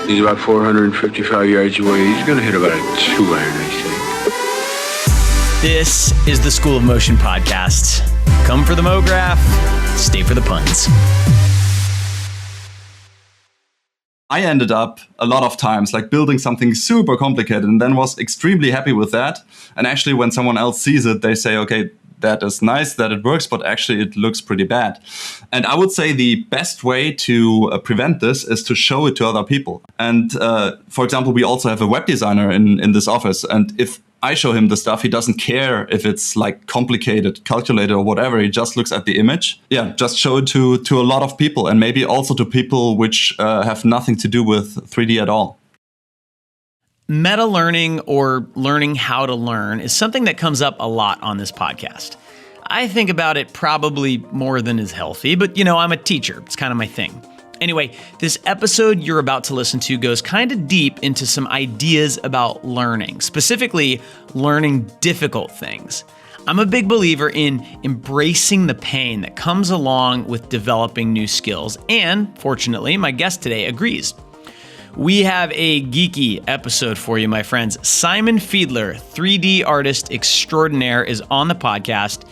He's about 455 yards away. He's going to hit about a 2 iron, I think. This is the School of Motion podcast. Come for the Mograph, stay for the puns. I ended up a lot of times like building something super complicated and then was extremely happy with that. And actually when someone else sees it, they say, okay, that is nice that it works, but actually it looks pretty bad. And I would say the best way to prevent this is to show it to other people. And for example, we also have a web designer in this office. And if I show him the stuff, he doesn't care if it's like complicated, calculated or whatever. He just looks at the image. Yeah, just show it to a lot of people and maybe also to people which have nothing to do with 3D at all. Meta learning or learning how to learn is something that comes up a lot on this podcast. I think about it probably more than is healthy, but I'm a teacher. It's kind of my thing. Anyway, this episode you're about to listen to goes kind of deep into some ideas about learning, specifically learning difficult things. I'm a big believer in embracing the pain that comes along with developing new skills, and fortunately, my guest today agrees. We have a geeky episode for you, my friends. Simon Fiedler, 3D artist extraordinaire, is on the podcast,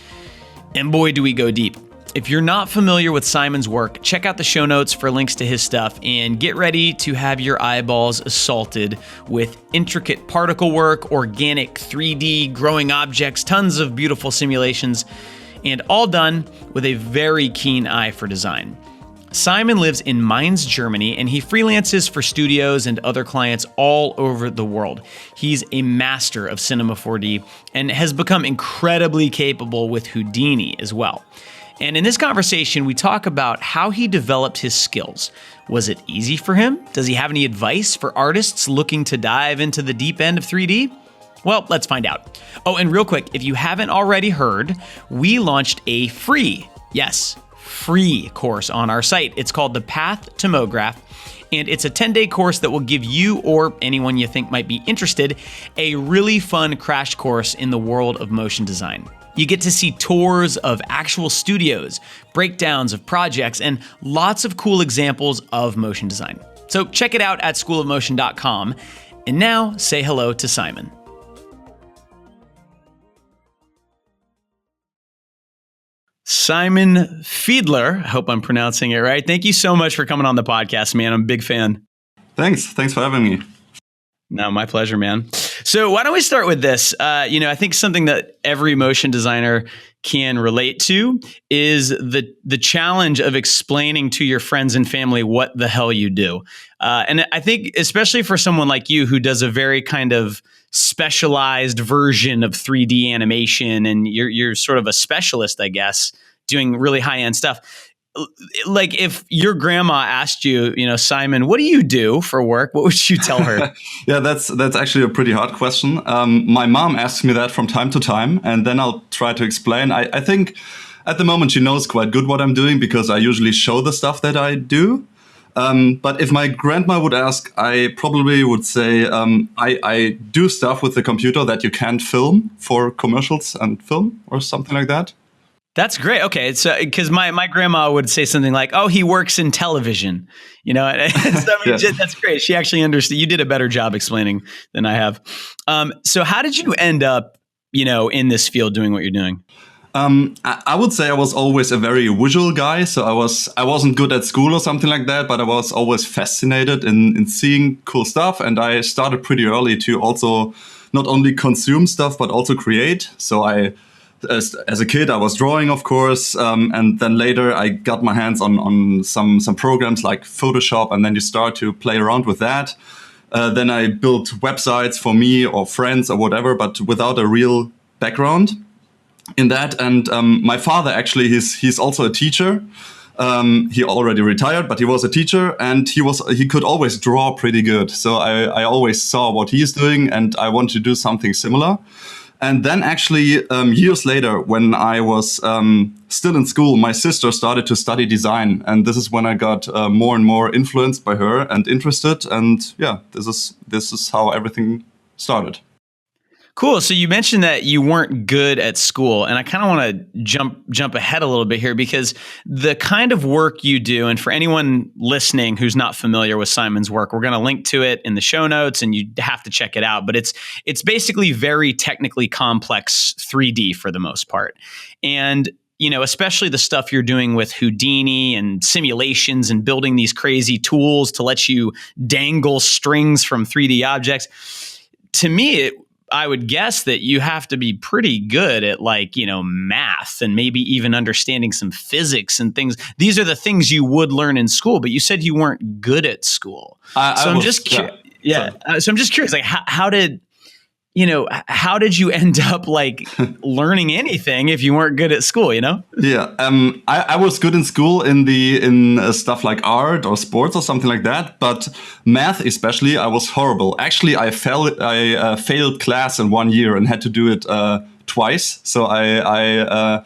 and boy, do we go deep. If you're not familiar with Simon's work, check out the show notes for links to his stuff and get ready to have your eyeballs assaulted with intricate particle work, organic 3D growing objects, tons of beautiful simulations, and all done with a very keen eye for design. Simon lives in Mainz, Germany, and he freelances for studios and other clients all over the world. He's a master of Cinema 4D and has become incredibly capable with Houdini as well. And in this conversation, we talk about how he developed his skills. Was it easy for him? Does he have any advice for artists looking to dive into the deep end of 3D? Well, let's find out. Oh, and real quick, if you haven't already heard, we launched a free course on our site. It's called The Path to Mograph, and it's a 10-day course that will give you or anyone you think might be interested a really fun crash course in the world of motion design. You get to see tours of actual studios, breakdowns of projects, and lots of cool examples of motion design. So check it out at schoolofmotion.com. And now say hello to Simon. Simon Fiedler, I hope I'm pronouncing it right. Thank you so much for coming on the podcast, man. I'm a big fan. Thanks for having me. No, my pleasure, man. So why don't we start with this? I think something that every motion designer can relate to is the challenge of explaining to your friends and family what the hell you do. And I think especially for someone like you who does a very kind of specialized version of 3D animation, and you're sort of a specialist, I guess, doing really high-end stuff. Like if your grandma asked you, Simon, what do you do for work? What would you tell her? Yeah, that's actually a pretty hard question. My mom asks me that from time to time, and then I'll try to explain. I think at the moment she knows quite good what I'm doing because I usually show the stuff that I do. But if my grandma would ask, I probably would say I do stuff with the computer that you can't film for commercials and film or something like that. That's great. Okay, so because my grandma would say something like, "Oh, he works in television," So, that's great. She actually understood. You did a better job explaining than I have. So, how did you end up, in this field doing what you're doing? I would say I was always a very visual guy. So I wasn't good at school or something like that, but I was always fascinated in seeing cool stuff, and I started pretty early to also not only consume stuff but also create. So As a kid, I was drawing, of course, and then later I got my hands on some programs like Photoshop, and then you start to play around with that. Then I built websites for me or friends or whatever, but without a real background in that. And my father, actually, he's also a teacher. He already retired, but he was a teacher, and he could always draw pretty good. So I always saw what he's doing, and I wanted to do something similar. And then actually, years later, when I was still in school, my sister started to study design. And this is when I got more and more influenced by her and interested. And yeah, this is how everything started. Cool. So you mentioned that you weren't good at school, and I kind of want to jump ahead a little bit here because the kind of work you do, and for anyone listening who's not familiar with Simon's work, we're going to link to it in the show notes, and you have to check it out. But it's basically very technically complex 3D for the most part, and especially the stuff you're doing with Houdini and simulations and building these crazy tools to let you dangle strings from 3D objects. To me, I would guess that you have to be pretty good at math and maybe even understanding some physics and things. These are the things you would learn in school, but you said you weren't good at school. So I'm just curious. So I'm just curious, how did you end up learning anything if you weren't good at school, Yeah. I was good in school in stuff like art or sports or something like that. But math, especially, I was horrible. Actually, I failed class in 1 year and had to do it twice. So I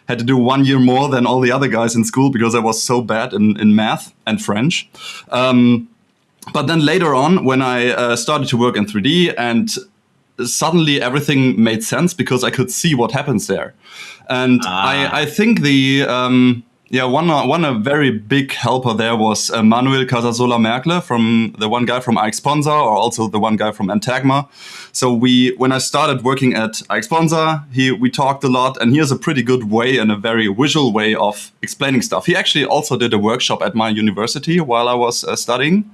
had to do 1 year more than all the other guys in school because I was so bad in math and French. But then later on, when I started to work in 3D and suddenly everything made sense because I could see what happens there. And I think one a very big helper there was Manuel Casasola Merkle, from the one guy from iXponsor, or also the one guy from Antagma. So when I started working at iXponsor, we talked a lot, and he has a pretty good way and a very visual way of explaining stuff. He actually also did a workshop at my university while I was studying.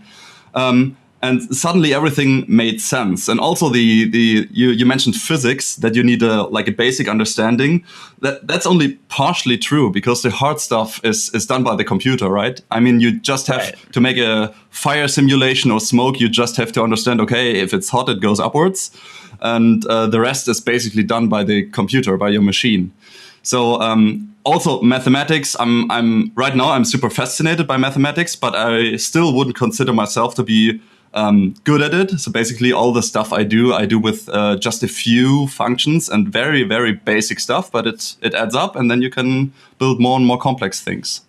And suddenly everything made sense. And also you mentioned physics, that you need a basic understanding. That's only partially true because the hard stuff is done by the computer, right? I mean, you just have to make a fire simulation or smoke. You just have to understand, okay, if it's hot, it goes upwards. And the rest is basically done by the computer, by your machine. So also mathematics, I'm right now, I'm super fascinated by mathematics, but I still wouldn't consider myself to be good at it. So basically all the stuff I do with just a few functions and very, very basic stuff, but it adds up, and then you can build more and more complex things.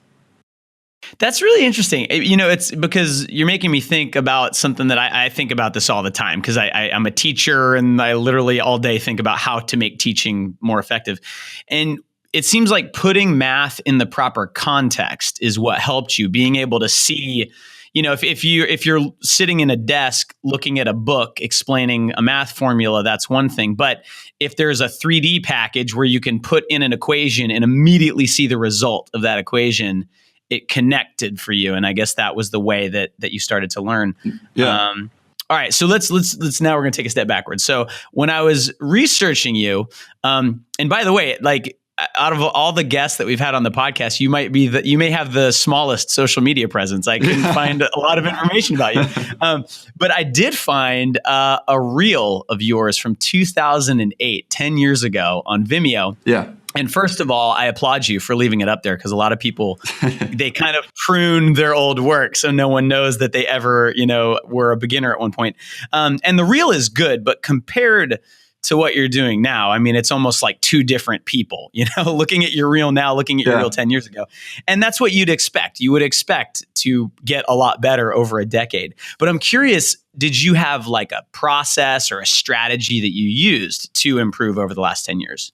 That's really interesting. It's because you're making me think about something that I think about this all the time, because I'm a teacher and I literally all day think about how to make teaching more effective. And it seems like putting math in the proper context is what helped you, being able to see, if you're sitting in a desk looking at a book explaining a math formula, that's one thing. But if there's a 3D package where you can put in an equation and immediately see the result of that equation, it connected for you. And I guess that was the way that you started to learn. Yeah. All right. So let's now we're going to take a step backwards. So when I was researching you, and by the way, out of all the guests that we've had on the podcast, you may have the smallest social media presence. I couldn't find a lot of information about you. But I did find a reel of yours from 2008, 10 years ago on Vimeo. Yeah. And first of all, I applaud you for leaving it up there, because a lot of people, they kind of prune their old work so no one knows that they ever, were a beginner at one point. And the reel is good, but compared to what you're doing now, I mean, it's almost like two different people, looking at your reel now, looking at your reel 10 years ago. And that's what you'd expect. You would expect to get a lot better over a decade. But I'm curious, did you have a process or a strategy that you used to improve over the last 10 years?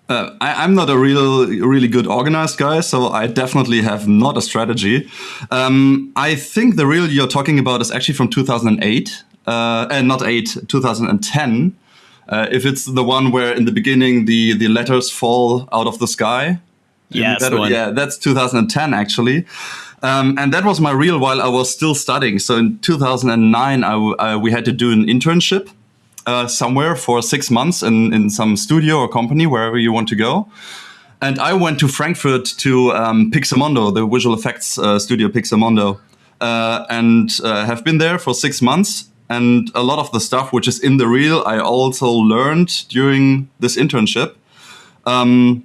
I'm not a really good organized guy, so I definitely have not a strategy. I think the reel you're talking about is actually from 2008, 2010. If it's the one where in the beginning the letters fall out of the sky. Yeah, that's 2010 actually. And that was my reel while I was still studying. So in 2009, we had to do an internship somewhere for 6 months in some studio or company, wherever you want to go. And I went to Frankfurt to Pixamondo, the visual effects studio Pixamondo, and have been there for 6 months. And a lot of the stuff which is in the reel, I also learned during this internship. And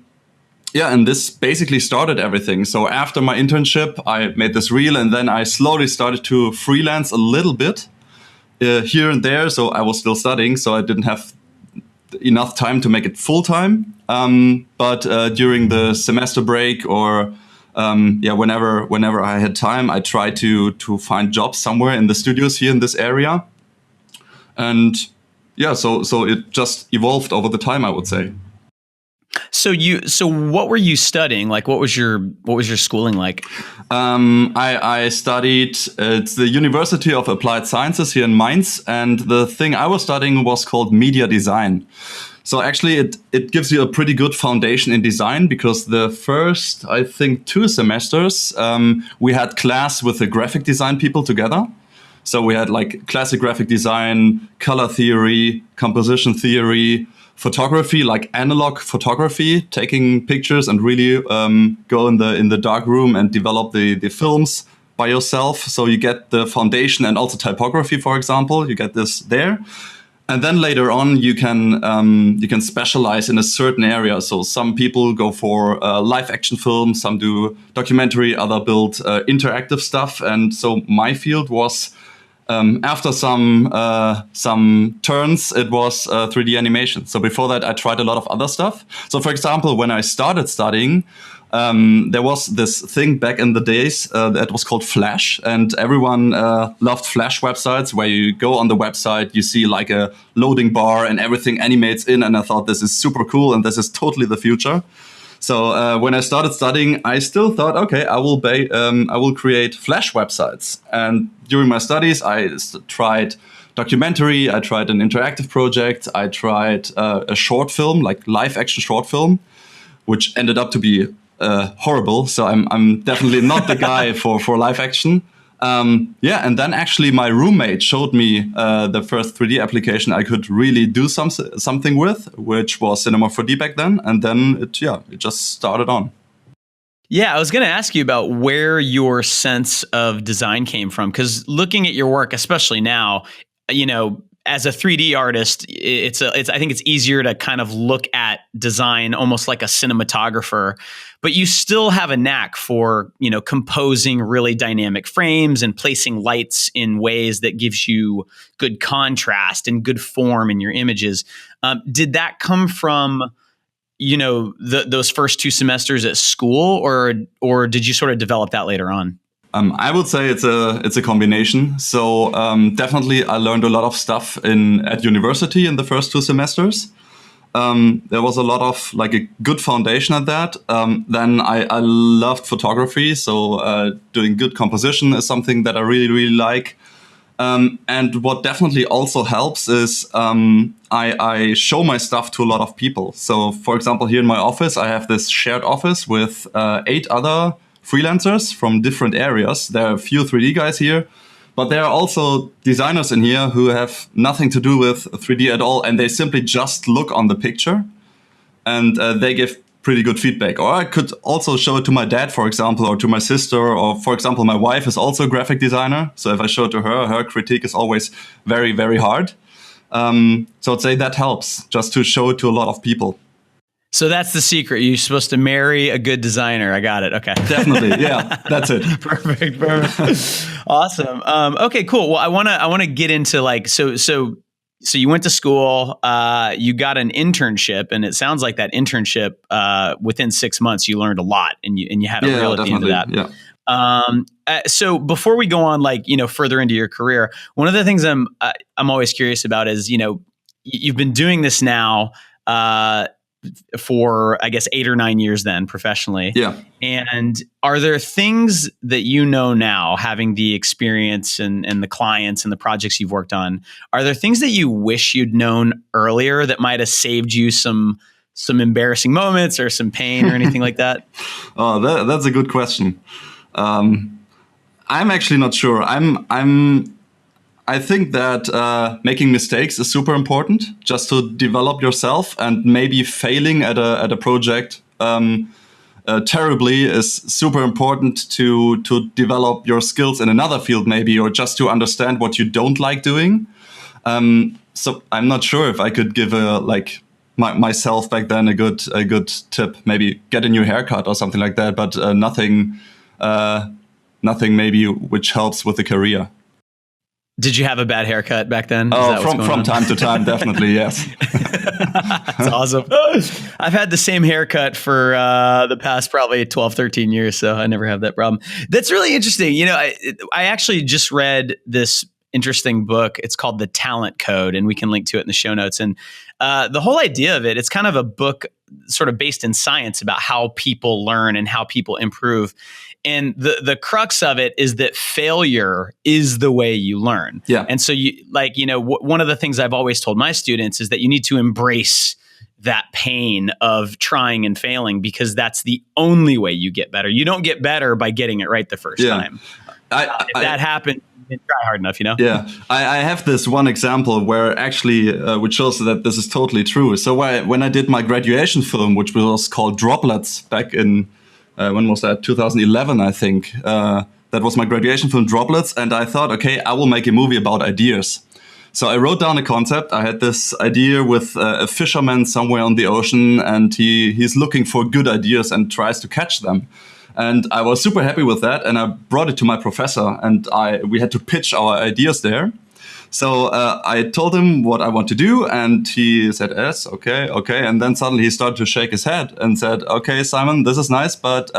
this basically started everything. So after my internship, I made this reel, and then I slowly started to freelance a little bit here and there. So I was still studying, so I didn't have enough time to make it full time. But during the semester break or whenever I had time, I tried to find jobs somewhere in the studios here in this area. And yeah, so it just evolved over the time, I would say. So what were you studying? Like, what was your schooling like? I studied at the University of Applied Sciences here in Mainz, and the thing I was studying was called media design. So actually, it gives you a pretty good foundation in design, because the first, I think, 2 semesters, we had class with the graphic design people together. So we had like classic graphic design, color theory, composition theory, photography, like analog photography, taking pictures and really go in the dark room and develop the films by yourself. So you get the foundation, and also typography, for example, you get this there. And then later on, you can specialize in a certain area. So some people go for live action films, some do documentary, other build interactive stuff. And so my field was, after some turns, it was 3D animation. So before that, I tried a lot of other stuff. So for example, when I started studying, there was this thing back in the days that was called Flash, and everyone loved Flash websites, where you go on the website, you see like a loading bar and everything animates in, and I thought this is super cool and this is totally the future. So when I started studying, I still thought, okay, I will create Flash websites. And during my studies, I tried documentary, I tried an interactive project, I tried a short film, like live action short film, which ended up to be horrible. So I'm definitely not the guy for live action. And then actually my roommate showed me the first 3D application I could really do something with, which was Cinema 4D back then. And then it just started on. Yeah, I was going to ask you about where your sense of design came from, because looking at your work, especially now, as a 3D artist, I think it's easier to kind of look at design almost like a cinematographer, but you still have a knack for, composing really dynamic frames and placing lights in ways that gives you good contrast and good form in your images. Did that come from, those first 2 semesters at school, or did you sort of develop that later on? I would say it's a combination. So definitely I learned a lot of stuff at university in the first 2 semesters. There was a lot of like a good foundation at that. Then I loved photography. So doing good composition is something that I really, really like. And what definitely also helps is I show my stuff to a lot of people. So for example, here in my office, I have this shared office with 8 other freelancers from different areas. There are a few 3D guys here, but there are also designers in here who have nothing to do with 3D at all, and they simply just look on the picture, and they give pretty good feedback. Or I could also show it to my dad, for example, or to my sister, or for example, my wife is also a graphic designer. So if I show it to her, her critique is always very, very hard. So I'd say that helps, just to show it to a lot of people. So that's the secret. You're supposed to marry a good designer. I got it. Okay. Definitely. Yeah, that's it. Perfect. Awesome. Okay, cool. Well, I want to get into like, so you went to school, you got an internship, and it sounds like that internship, within 6 months, you learned a lot, and you had a reel at the end of that. Yeah. So before we go on, like, further into your career, one of the things I'm always curious about is, you've been doing this now, for, I guess, 8 or 9 years then professionally. Yeah. And are there things that now, having the experience and the clients and the projects you've worked on, are there things that you wish you'd known earlier that might have saved you some embarrassing moments or some pain or anything like that? Oh, that's a good question. I'm actually not sure. I think that making mistakes is super important, just to develop yourself, and maybe failing at a project terribly is super important to develop your skills in another field, maybe, or just to understand what you don't like doing. So I'm not sure if I could give myself back then a good tip. Maybe get a new haircut or something like that, but nothing maybe which helps with the career. Did you have a bad haircut back then? Oh, from time to time, definitely, yes. That's awesome. I've had the same haircut for the past probably 12, 13 years, so I never have that problem. That's really interesting. I actually just read this interesting book. It's called The Talent Code, and we can link to it in the show notes. And the whole idea of it, it's kind of a book sort of based in science about how people learn and how people improve. And the crux of it is that failure is the way you learn. Yeah. And so one of the things I've always told my students is that you need to embrace that pain of trying and failing, because that's the only way you get better. You don't get better by getting it right the first time. If that happens, you didn't try hard enough, Yeah. I have this one example where actually, which shows that this is totally true. So when I did my graduation film, which was called Droplets back in, when was that? 2011, I think. That was my graduation film, Droplets. And I thought, okay, I will make a movie about ideas. So I wrote down a concept. I had this idea with a fisherman somewhere on the ocean, and he's looking for good ideas and tries to catch them. And I was super happy with that, and I brought it to my professor, and we had to pitch our ideas there. So I told him what I want to do, and he said, yes, okay. And then suddenly he started to shake his head and said, okay, Simon, this is nice, but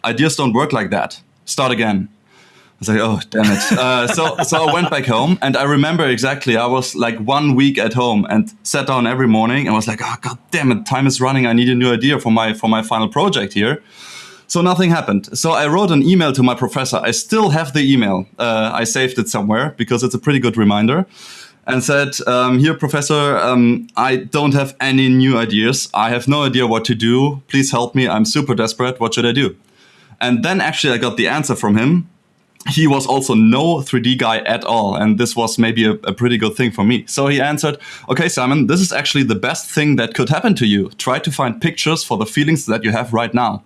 ideas don't work like that. Start again. I was like, oh, damn it. So I went back home, and I remember exactly, I was like 1 week at home and sat down every morning and was like, oh, God damn it, time is running. I need a new idea for my final project here. So nothing happened. So I wrote an email to my professor. I still have the email. I saved it somewhere because it's a pretty good reminder. And said, here, professor, I don't have any new ideas. I have no idea what to do. Please help me. I'm super desperate. What should I do? And then actually I got the answer from him. He was also no 3D guy at all. And this was maybe a pretty good thing for me. So he answered, okay, Simon, this is actually the best thing that could happen to you. Try to find pictures for the feelings that you have right now.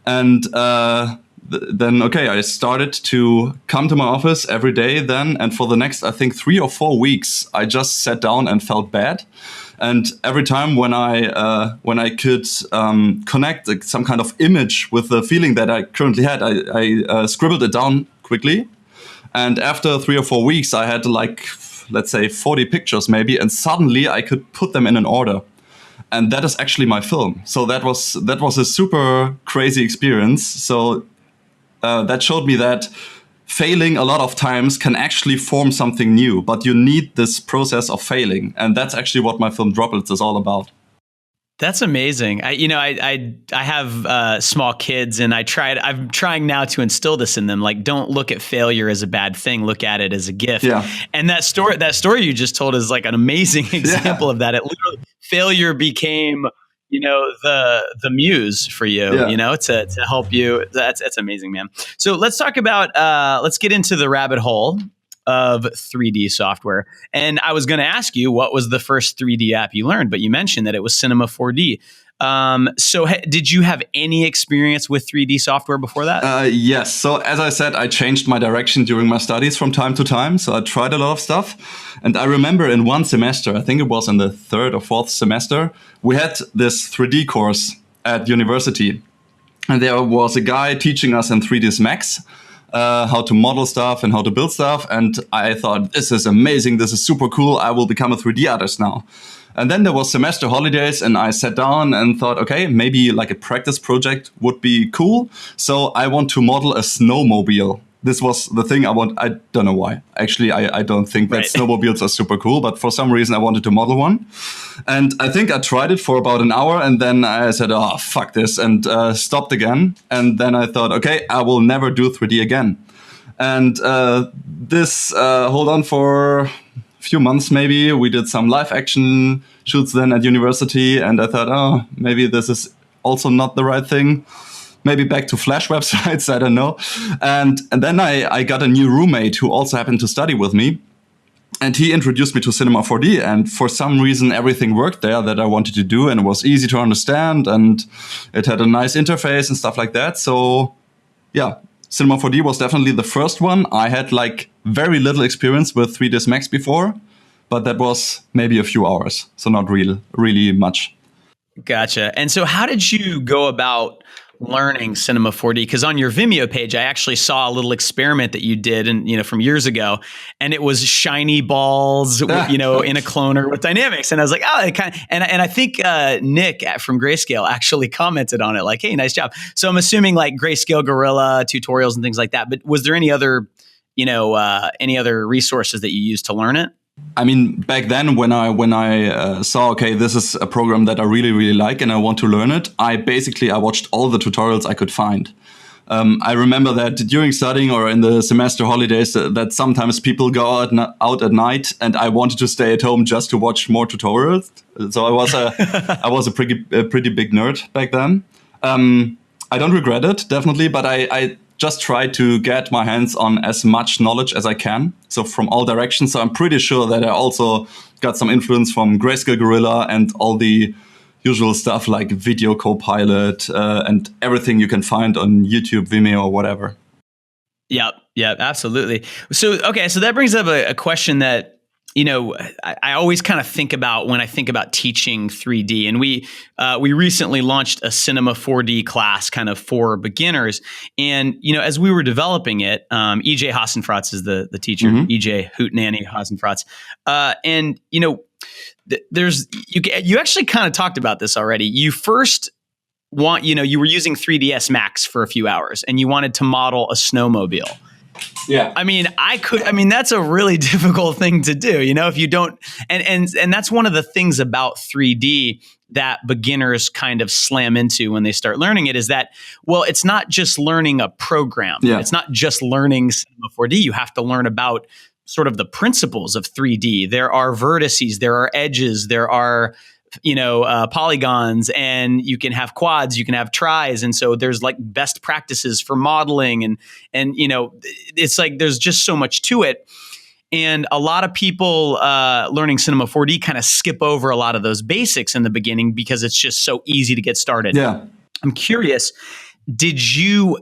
And then, okay, I started to come to my office every day then. And for the next, I think, 3 or 4 weeks, I just sat down and felt bad. And every time when I could connect some kind of image with the feeling that I currently had, I scribbled it down quickly. And after 3 or 4 weeks, I had like, let's say 40 pictures maybe, and suddenly I could put them in an order. And that is actually my film. So that was a super crazy experience. So that showed me that failing a lot of times can actually form something new, but you need this process of failing. And that's actually what my film Droplets is all about. That's amazing. I have small kids, and I'm trying now to instill this in them. Like, don't look at failure as a bad thing. Look at it as a gift. Yeah. And that story you just told is like an amazing example of that. It literally, failure became, the muse for you, to help you. That's amazing, man. So let's talk about, let's get into the rabbit hole of 3D software. And I was going to ask you, what was the first 3D app you learned? But you mentioned that it was Cinema 4D. So did you have any experience with 3D software before that? Yes. So as I said, I changed my direction during my studies from time to time. So I tried a lot of stuff. And I remember in one semester, I think it was in the 3rd or 4th semester, we had this 3D course at university. And there was a guy teaching us in 3ds Max how to model stuff and how to build stuff. And I thought, this is amazing. This is super cool. I will become a 3D artist now. And then there was semester holidays, and I sat down and thought, okay, maybe like a practice project would be cool. So I want to model a snowmobile. This was the thing I want. I don't know why. Actually, I don't think that snowmobiles are super cool, but for some reason I wanted to model one. And I think I tried it for about an hour, and then I said, oh, fuck this, and stopped again. And then I thought, okay, I will never do 3D again. And this, hold on for a few months maybe. We did some live action shoots then at university, and I thought, oh, maybe this is also not the right thing. Maybe back to Flash websites, I don't know. And then I got a new roommate who also happened to study with me. And he introduced me to Cinema 4D. And for some reason, everything worked there that I wanted to do. And it was easy to understand. And it had a nice interface and stuff like that. So yeah, Cinema 4D was definitely the first one. I had like very little experience with 3ds Max before. But that was maybe a few hours. So not really much. Gotcha. And so how did you go about learning Cinema 4D? Because on your Vimeo page, I actually saw a little experiment that you did, and from years ago, and it was shiny balls, in a cloner with dynamics, and I was like, oh, it kind of, and I think Nick from Grayscale actually commented on it, like, hey, nice job. So I'm assuming like Grayscale Gorilla tutorials and things like that. But was there any other any other resources that you use to learn it? I mean, back then when I saw, okay, this is a program that I really, really like and I want to learn it, I watched all the tutorials I could find. I remember that during studying or in the semester holidays that sometimes people go out at night, and I wanted to stay at home just to watch more tutorials. So I was a pretty big nerd back then. I don't regret it, definitely, but I just try to get my hands on as much knowledge as I can. So from all directions. So I'm pretty sure that I also got some influence from Grayscale Gorilla and all the usual stuff like Video Copilot and everything you can find on YouTube, Vimeo, or whatever. Yep, absolutely. So that brings up a question that, I always kind of think about when I think about teaching 3D. And we recently launched a Cinema 4D class kind of for beginners. And, as we were developing it, EJ Hasenfratz is the teacher, EJ Hootenanny Hasenfratz. And, you actually kind of talked about this already. You first you were using 3ds Max for a few hours and you wanted to model a snowmobile. Yeah. I mean, that's a really difficult thing to do, if you don't, and that's one of the things about 3D that beginners kind of slam into when they start learning it is that, well, it's not just learning a program. Yeah. It's not just learning Cinema 4D. You have to learn about sort of the principles of 3D. There are vertices, there are edges, there are polygons, and you can have quads, you can have tris. And so there's like best practices for modeling and it's like, there's just so much to it. And a lot of people learning Cinema 4D kind of skip over a lot of those basics in the beginning because it's just so easy to get started. Yeah. I'm curious, did you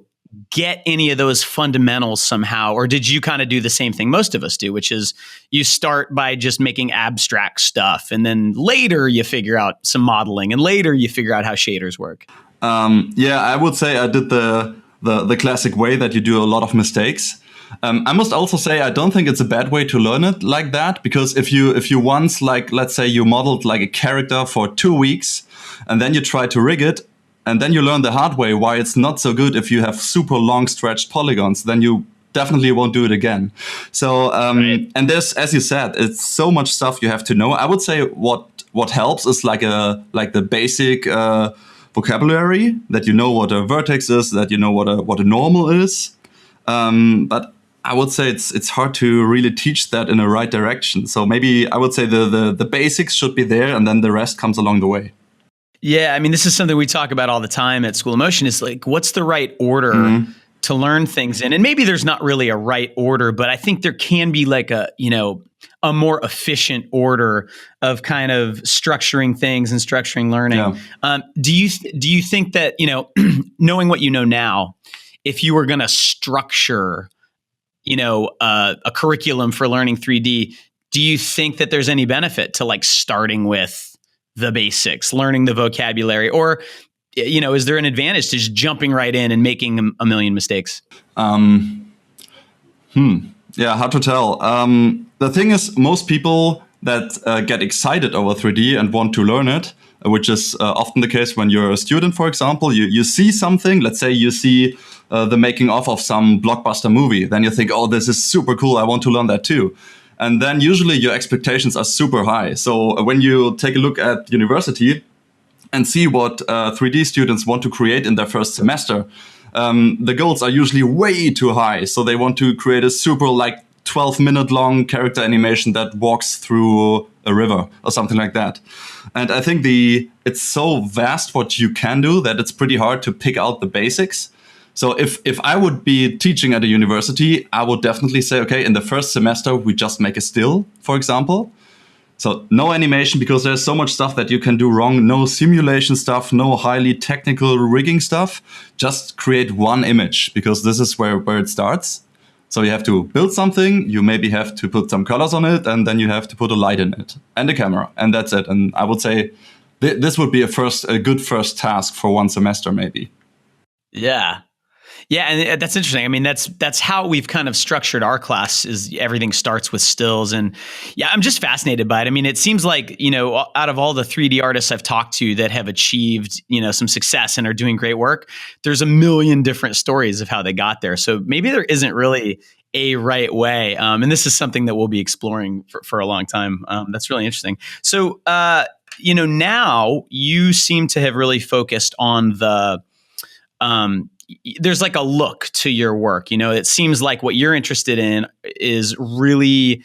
get any of those fundamentals somehow, or did you kind of do the same thing most of us do, which is you start by just making abstract stuff and then later you figure out some modeling and later you figure out how shaders work? I would say I did the classic way that you do a lot of mistakes. I must also say I don't think it's a bad way to learn it like that, because if you once, like, let's say you modeled like a character for 2 weeks and then you try to rig it, and then you learn the hard way why it's not so good if you have super long stretched polygons, then you definitely won't do it again. So, right. And there's, as you said, it's so much stuff you have to know. I would say what helps is like the basic vocabulary, that you know what a vertex is, that you know what a normal is. But I would say it's hard to really teach that in the right direction. So maybe I would say the basics should be there, and then the rest comes along the way. Yeah, I mean, this is something we talk about all the time at School of Motion. Is like, what's the right order to learn things in? And maybe there's not really a right order, but I think there can be like a more efficient order of kind of structuring things and structuring learning. Yeah. Do you think that, knowing what you know now, if you were going to structure, a curriculum for learning 3D, do you think that there's any benefit to like starting with the basics, learning the vocabulary, or, is there an advantage to just jumping right in and making a million mistakes? Yeah, hard to tell. The thing is, most people that get excited over 3D and want to learn it, which is often the case when you're a student, for example, you see something, let's say you see the making of some blockbuster movie, then you think, oh, this is super cool, I want to learn that too. And then usually your expectations are super high. So when you take a look at university and see what 3D students want to create in their first semester, the goals are usually way too high. So they want to create a super 12-minute long character animation that walks through a river or something like that. And I think it's so vast what you can do that it's pretty hard to pick out the basics. So if I would be teaching at a university, I would definitely say, okay, in the first semester, we just make a still, for example. So no animation, because there's so much stuff that you can do wrong. No simulation stuff, no highly technical rigging stuff. Just create one image, because this is where it starts. So you have to build something, you maybe have to put some colors on it, and then you have to put a light in it and a camera, and that's it. And I would say this would be a good first task for one semester, maybe. Yeah. Yeah, and that's interesting. I mean, that's how we've kind of structured our class, is everything starts with stills. And yeah, I'm just fascinated by it. I mean, it seems like, out of all the 3D artists I've talked to that have achieved, some success and are doing great work, there's a million different stories of how they got there. So maybe there isn't really a right way. And this is something that we'll be exploring for a long time. That's really interesting. So, now you seem to have really focused on there's like a look to your work. It seems like what you're interested in is really,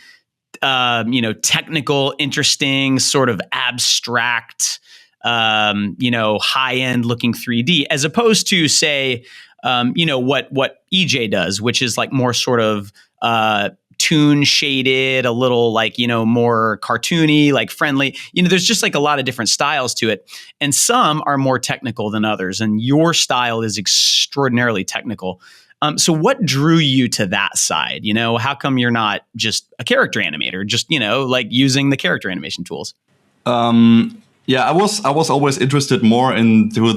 technical, interesting, sort of abstract, high end looking 3D, as opposed to, say, what EJ does, which is like more sort of toon shaded, a little like, more cartoony, like friendly. There's just like a lot of different styles to it. And some are more technical than others. And your style is extraordinarily technical. So what drew you to that side? How come you're not just a character animator, just, like using the character animation tools? Yeah, I was always interested more into in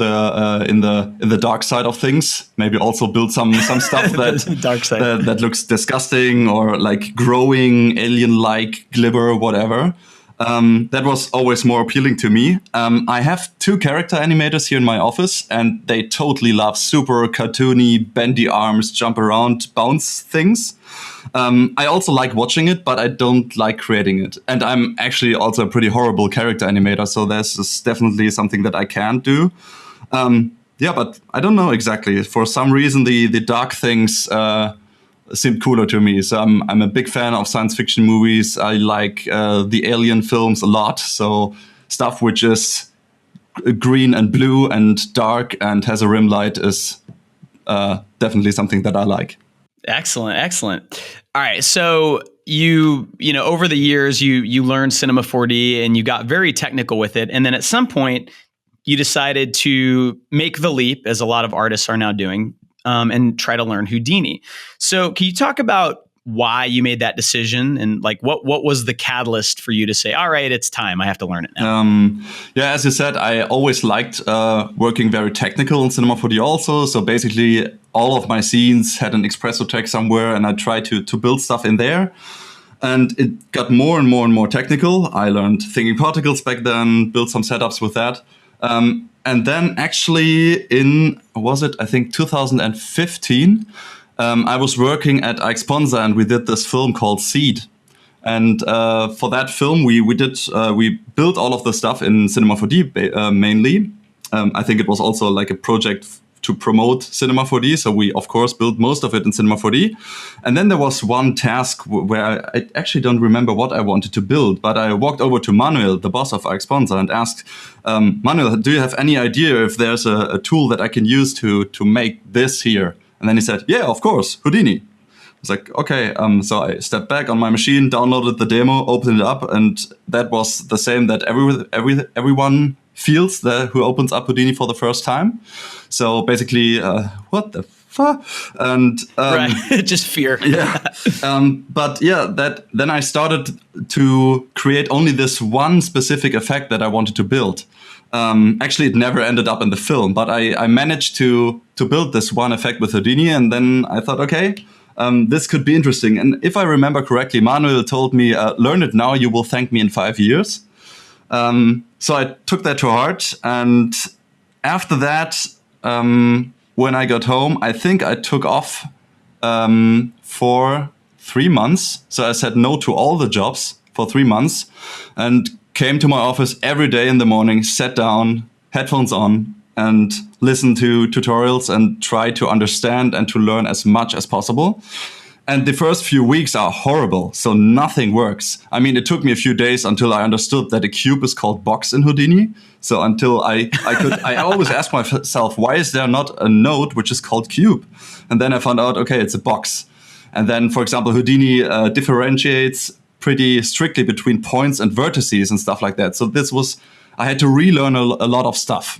the dark side of things. Maybe also build some stuff that dark side. that looks disgusting or like growing alien-like glimmer, whatever. That was always more appealing to me. I have 2 character animators here in my office, and they totally love super cartoony, bendy arms, jump around, bounce things. I also like watching it, but I don't like creating it. And I'm actually also a pretty horrible character animator, so this is definitely something that I can't do. But I don't know exactly. For some reason, the dark things seemed cooler to me. So I'm a big fan of science fiction movies. I like the Alien films a lot. So stuff which is green and blue and dark and has a rim light is definitely something that I like. Excellent. All right. So you over the years, you learned Cinema 4D and you got very technical with it. And then at some point you decided to make the leap, as a lot of artists are now doing, and try to learn Houdini. So can you talk about why you made that decision and like what was the catalyst for you to say, all right, it's time, I have to learn it now? As you said, I always liked working very technical in Cinema 4D also. So basically all of my scenes had an espresso tech somewhere and I tried to build stuff in there. And it got more and more and more technical. I learned thinking particles back then, built some setups with that. And then actually in, I think 2015, I was working at Exponsa and we did this film called Seed. And for that film, we built all of the stuff in Cinema 4D mainly. I think it was also like a project to promote Cinema 4D. So we, of course, built most of it in Cinema 4D. And then there was one task where I actually don't remember what I wanted to build, but I walked over to Manuel, the boss of Exponsa, and asked, Manuel, do you have any idea if there's a tool that I can use to make this here? And then he said, yeah, of course, Houdini. I was like, okay. So I stepped back on my machine, downloaded the demo, opened it up, and that was the same that everyone feels who opens up Houdini for the first time. So basically, what the fuck? And right, just fear. Yeah. Then I started to create only this one specific effect that I wanted to build. Actually, it never ended up in the film, but I managed to build this one effect with Houdini, and then I thought, okay, this could be interesting. And if I remember correctly, Manuel told me, learn it now, you will thank me in 5 years. So I took that to heart, and after that, when I got home, I think I took off for 3 months. So I said no to all the jobs for 3 months, and came to my office every day in the morning, sat down, headphones on, and listened to tutorials and tried to understand and to learn as much as possible. And the first few weeks are horrible, so nothing works. I mean, it took me a few days until I understood that a cube is called box in Houdini. So until I always ask myself, why is there not a node which is called cube? And then I found out, okay, it's a box. And then, for example, Houdini differentiates pretty strictly between points and vertices and stuff like that. So I had to relearn a lot of stuff.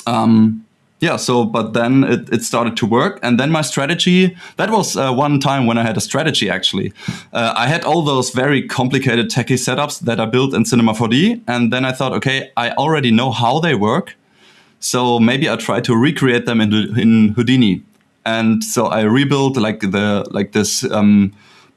But then it started to work. And then my strategy, that was one time when I had a strategy, actually. I had all those very complicated techie setups that I built in Cinema 4D. And then I thought, okay, I already know how they work. So maybe I try to recreate them in Houdini. And so I rebuilt this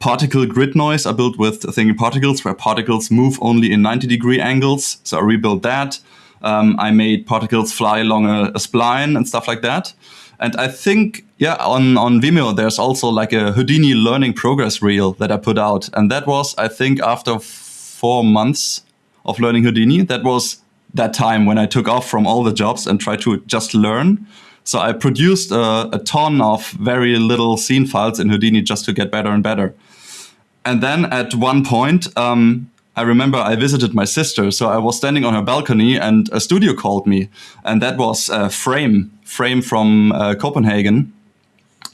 particle grid noise I built with thinking particles, where particles move only in 90-degree angles. So I rebuilt that. I made particles fly along a spline and stuff like that. And I think, on Vimeo, there's also like a Houdini learning progress reel that I put out. And that was, I think, after 4 months of learning Houdini. That was that time when I took off from all the jobs and tried to just learn. So I produced a ton of very little scene files in Houdini just to get better and better. And then at one point, I remember I visited my sister. So I was standing on her balcony and a studio called me. And that was Frame from Copenhagen.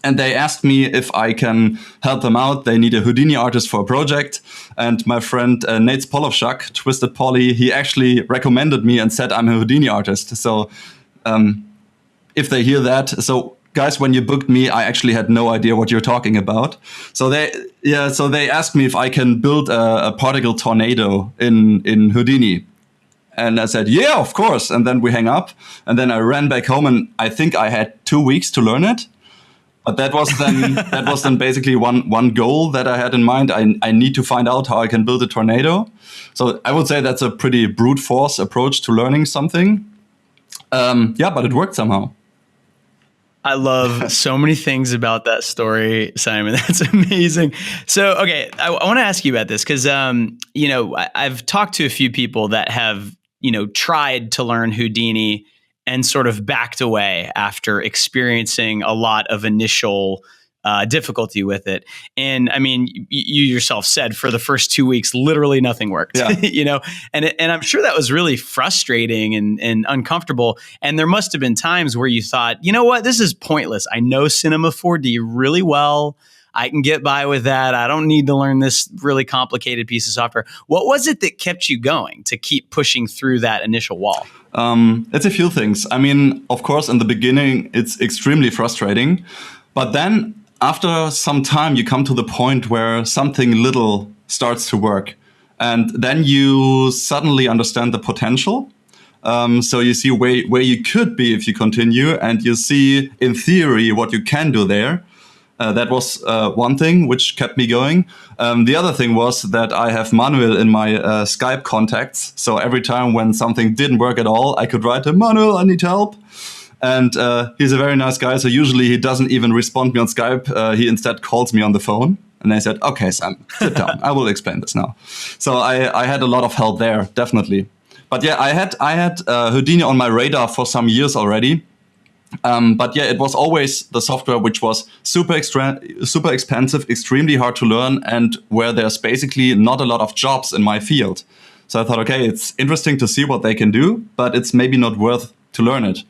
And they asked me if I can help them out. They need a Houdini artist for a project. And my friend Nate Polovchak, Twisted Polly, he actually recommended me and said I'm a Houdini artist. So if they hear that, so guys, when you booked me, I actually had no idea what you're talking about. So they asked me if I can build a particle tornado in Houdini. And I said, yeah, of course. And then we hang up. And then I ran back home, and I think I had 2 weeks to learn it. But that was then basically one goal that I had in mind. I need to find out how I can build a tornado. So I would say that's a pretty brute force approach to learning something. But it worked somehow. I love so many things about that story, Simon. That's amazing. So, okay, I want to ask you about this because, I've talked to a few people that have, tried to learn Houdini and sort of backed away after experiencing a lot of initial difficulty with it. And I mean, you yourself said for the first 2 weeks, literally nothing worked, and I'm sure that was really frustrating and uncomfortable. And there must have been times where you thought, you know what, this is pointless. I know Cinema 4D really well. I can get by with that. I don't need to learn this really complicated piece of software. What was it that kept you going to keep pushing through that initial wall? It's a few things. I mean, of course, in the beginning, it's extremely frustrating. But then after some time, you come to the point where something little starts to work. And then you suddenly understand the potential. So you see where you could be if you continue. And you see, in theory, what you can do there. That was one thing which kept me going. The other thing was that I have Manuel in my Skype contacts. So every time when something didn't work at all, I could write to Manuel, I need help. And he's a very nice guy. So usually he doesn't even respond me on Skype. He instead calls me on the phone. And I said, okay, Sam, sit down. I will explain this now. So I had a lot of help there, definitely. But yeah, I had Houdini on my radar for some years already. But yeah, it was always the software which was super expensive, extremely hard to learn, and where there's basically not a lot of jobs in my field. So I thought, okay, it's interesting to see what they can do, but it's maybe not worth to learn it.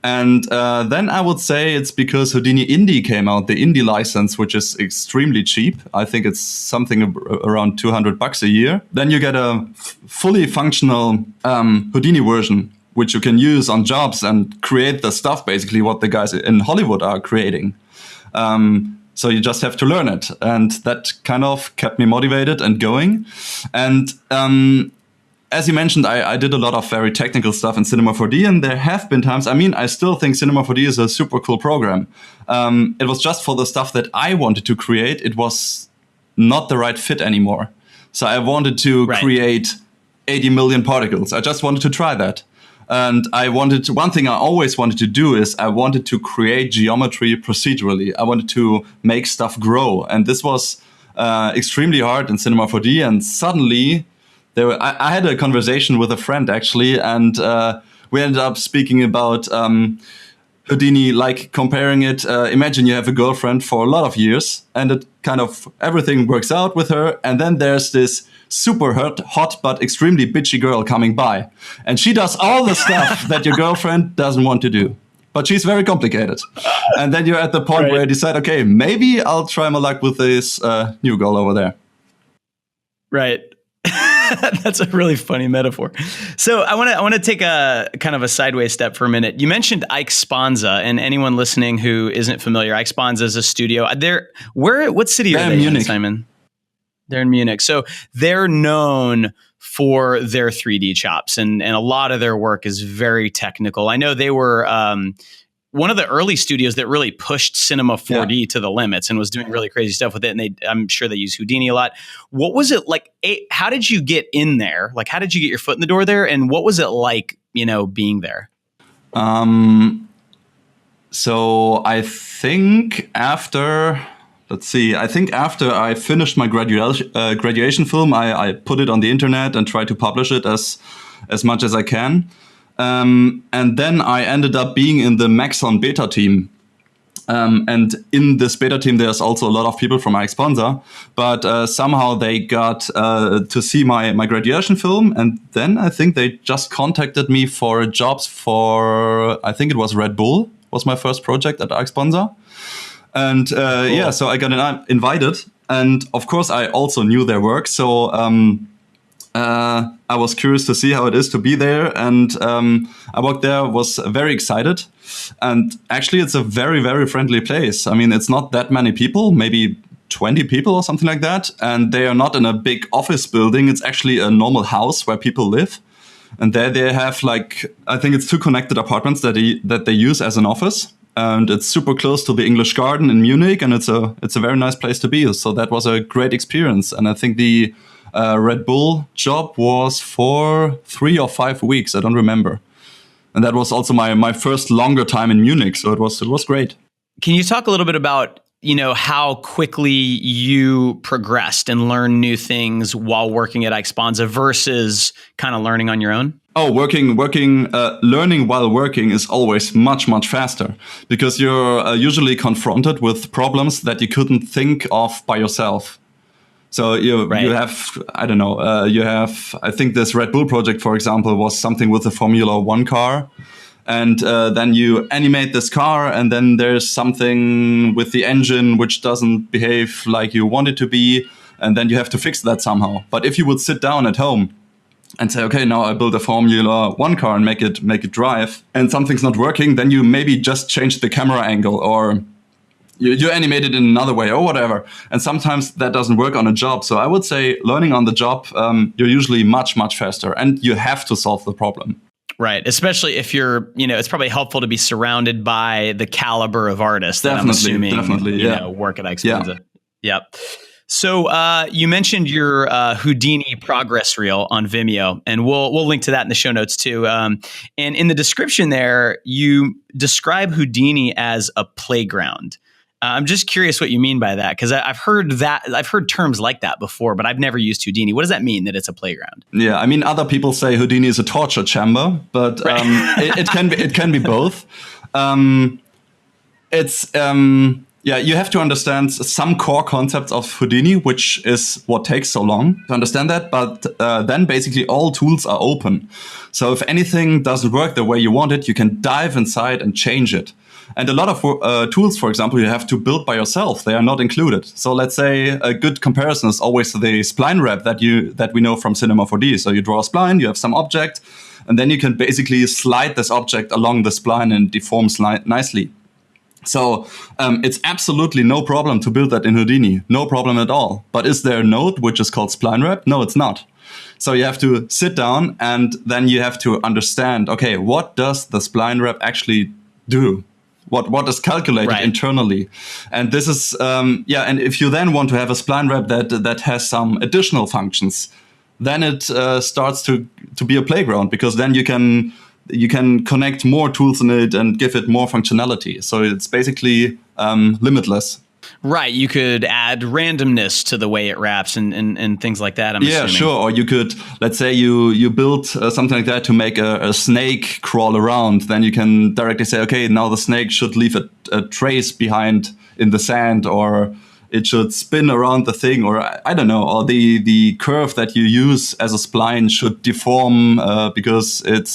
And then I would say it's because Houdini Indie came out, the Indie license, which is extremely cheap. I think it's something around $200 a year. Then you get a fully functional Houdini version, which you can use on jobs and create the stuff, basically what the guys in Hollywood are creating. So you just have to learn it. And that kind of kept me motivated and going. And as you mentioned, I did a lot of very technical stuff in Cinema 4D, and there have been times, I still think Cinema 4D is a super cool program. It was just for the stuff that I wanted to create, it was not the right fit anymore. So I wanted to create 80 million particles. I just wanted to try that. And one thing I always wanted to do is I wanted to create geometry procedurally. I wanted to make stuff grow. And this was extremely hard in Cinema 4D. And suddenly, I had a conversation with a friend, actually, and we ended up speaking about Houdini, like comparing it. Imagine you have a girlfriend for a lot of years, and it kind of everything works out with her. And then there's this super hot but extremely bitchy girl coming by. And she does all the stuff that your girlfriend doesn't want to do. But she's very complicated. And then you're at the point where you decide, okay, maybe I'll try my luck with this new girl over there. Right. That's a really funny metaphor. So I want to take a kind of a sideways step for a minute. You mentioned Ike Sponza, and anyone listening who isn't familiar, Ike Sponza is a studio. What city are they in, Simon? They're in Munich. So they're known for their 3D chops, and a lot of their work is very technical. I know they were one of the early studios that really pushed Cinema 4D to the limits and was doing really crazy stuff with it. And I'm sure they use Houdini a lot. What was it like? How did you get in there? Like, how did you get your foot in the door there? And what was it like, being there? So I think after, let's see, I think after I finished my graduation film, I put it on the internet and tried to publish it as much as I can. And then I ended up being in the Maxon beta team. And in this beta team, there's also a lot of people from my sponsor, but somehow they got to see my graduation film. And then I think they just contacted me for jobs for, I think it was Red Bull, was my first project at Arc Sponsor. And cool. Yeah, so I got invited. And of course, I also knew their work. So I was curious to see how it is to be there. And I worked there, was very excited. And actually, it's a very, very friendly place. I mean, it's not that many people, maybe 20 people or something like that. And they are not in a big office building. It's actually a normal house where people live. And there they have I think it's 2 connected apartments that they use as an office. And it's super close to the English Garden in Munich. And it's a very nice place to be. So that was a great experience. And I think the Red Bull job was for 3 or 5 weeks. I don't remember. And that was also my first longer time in Munich. So it was great. Can you talk a little bit about, how quickly you progressed and learned new things while working at Exponza versus kind of learning on your own? Oh, learning while working is always much, much faster because you're usually confronted with problems that you couldn't think of by yourself. So you have, I don't know, I think this Red Bull project, for example, was something with a Formula One car. And then you animate this car and then there's something with the engine which doesn't behave like you want it to be. And then you have to fix that somehow. But if you would sit down at home and say, okay, now I build a Formula One car and make it drive and something's not working, then you maybe just change the camera angle or you animate it in another way or whatever. And sometimes that doesn't work on a job. So I would say learning on the job, you're usually much, much faster and you have to solve the problem. Right. Especially if you're, it's probably helpful to be surrounded by the caliber of artists that I'm assuming, work at Exponza. Yeah. Yep. So you mentioned your Houdini progress reel on Vimeo, and we'll link to that in the show notes too. And in the description there, you describe Houdini as a playground. I'm just curious what you mean by that, because I've heard terms like that before, but I've never used Houdini. What does that mean, that it's a playground? Yeah, I mean, other people say Houdini is a torture chamber, but it can be both. You have to understand some core concepts of Houdini, which is what takes so long to understand that. But then basically all tools are open. So if anything doesn't work the way you want it, you can dive inside and change it. And a lot of tools, for example, you have to build by yourself. They are not included. So let's say a good comparison is always the spline wrap that we know from Cinema 4D. So you draw a spline, you have some object, and then you can basically slide this object along the spline and deform nicely. So it's absolutely no problem to build that in Houdini. No problem at all. But is there a node which is called spline wrap? No, it's not. So you have to sit down and then you have to understand, okay, what does the spline wrap actually do? What is calculated internally? And this is, and if you then want to have a spline wrap that has some additional functions, then it starts to be a playground, because then you can connect more tools in it and give it more functionality. So it's basically limitless. Right. You could add randomness to the way it wraps and things like that, I'm assuming. Sure. Or you could, let's say you build something like that to make a snake crawl around. Then you can directly say, okay, now the snake should leave a trace behind in the sand, or it should spin around the thing, or I don't know, or the curve that you use as a spline should deform because it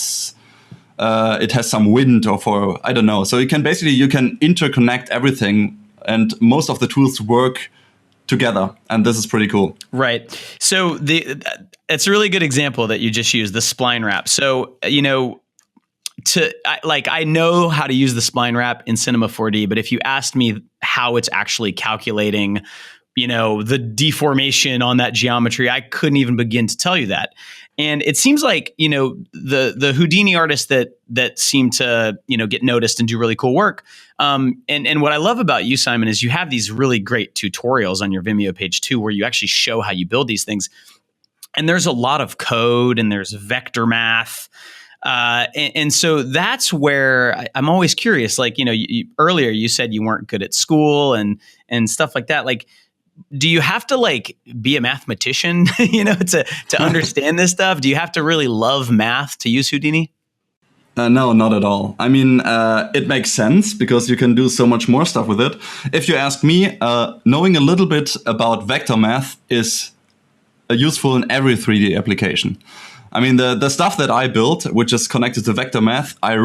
has some wind, or I don't know. So you can interconnect everything. And most of the tools work together, and this is pretty cool. Right. So it's a really good example that you just used, the spline wrap. So, I know how to use the spline wrap in Cinema 4D, but if you asked me how it's actually calculating, the deformation on that geometry, I couldn't even begin to tell you that. And it seems like, the Houdini artists that seem to, get noticed and do really cool work. And what I love about you, Simon, is you have these really great tutorials on your Vimeo page too, where you actually show how you build these things. And there's a lot of code and there's vector math. And so that's where I'm always curious. Like, earlier you said you weren't good at school and stuff like that. Like, do you have to like be a mathematician, to understand this stuff? Do you have to really love math to use Houdini? No, not at all. I mean, it makes sense because you can do so much more stuff with it. If you ask me, knowing a little bit about vector math is useful in every 3D application. I mean, the stuff that I built, which is connected to vector math, I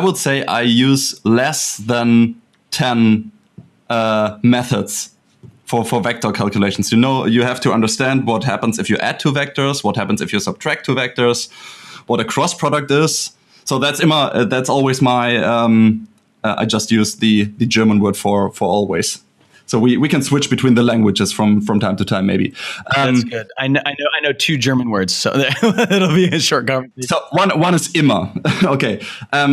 would say I use less than 10 methods for vector calculations. You have to understand what happens if you add two vectors, what happens if you subtract two vectors, what a cross product is. So that's always my, I just use the German word for always. So we can switch between the languages from time to time, maybe. That's good. I know two German words, so it'll be a short conversation. So one is immer. Okay.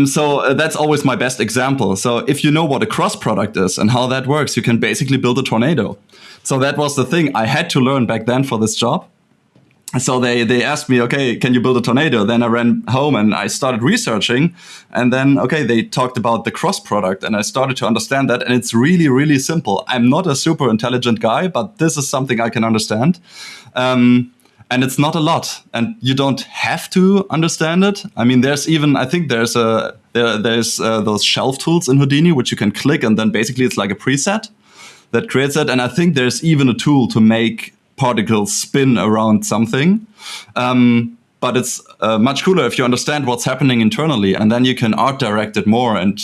So that's always my best example. So if you know what a cross product is and how that works, you can basically build a tornado. So that was the thing I had to learn back then for this job. So they asked me, okay, can you build a tornado? Then I ran home and I started researching. And then, okay, they talked about the cross product and I started to understand that. And it's really, really simple. I'm not a super intelligent guy, but this is something I can understand. And it's not a lot. And you don't have to understand it. I mean, there's those shelf tools in Houdini, which you can click and then basically it's like a preset that creates it. And I think there's even a tool to make particles spin around something. But it's much cooler if you understand what's happening internally, and then you can art direct it more and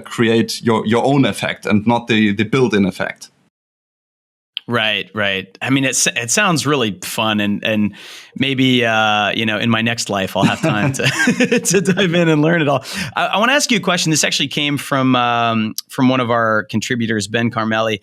create your own effect and not the built-in effect. Right. I mean, it sounds really fun, and maybe in my next life I'll have time to to dive in and learn it all. I want to ask you a question. This actually came from one of our contributors, Ben Carmelli.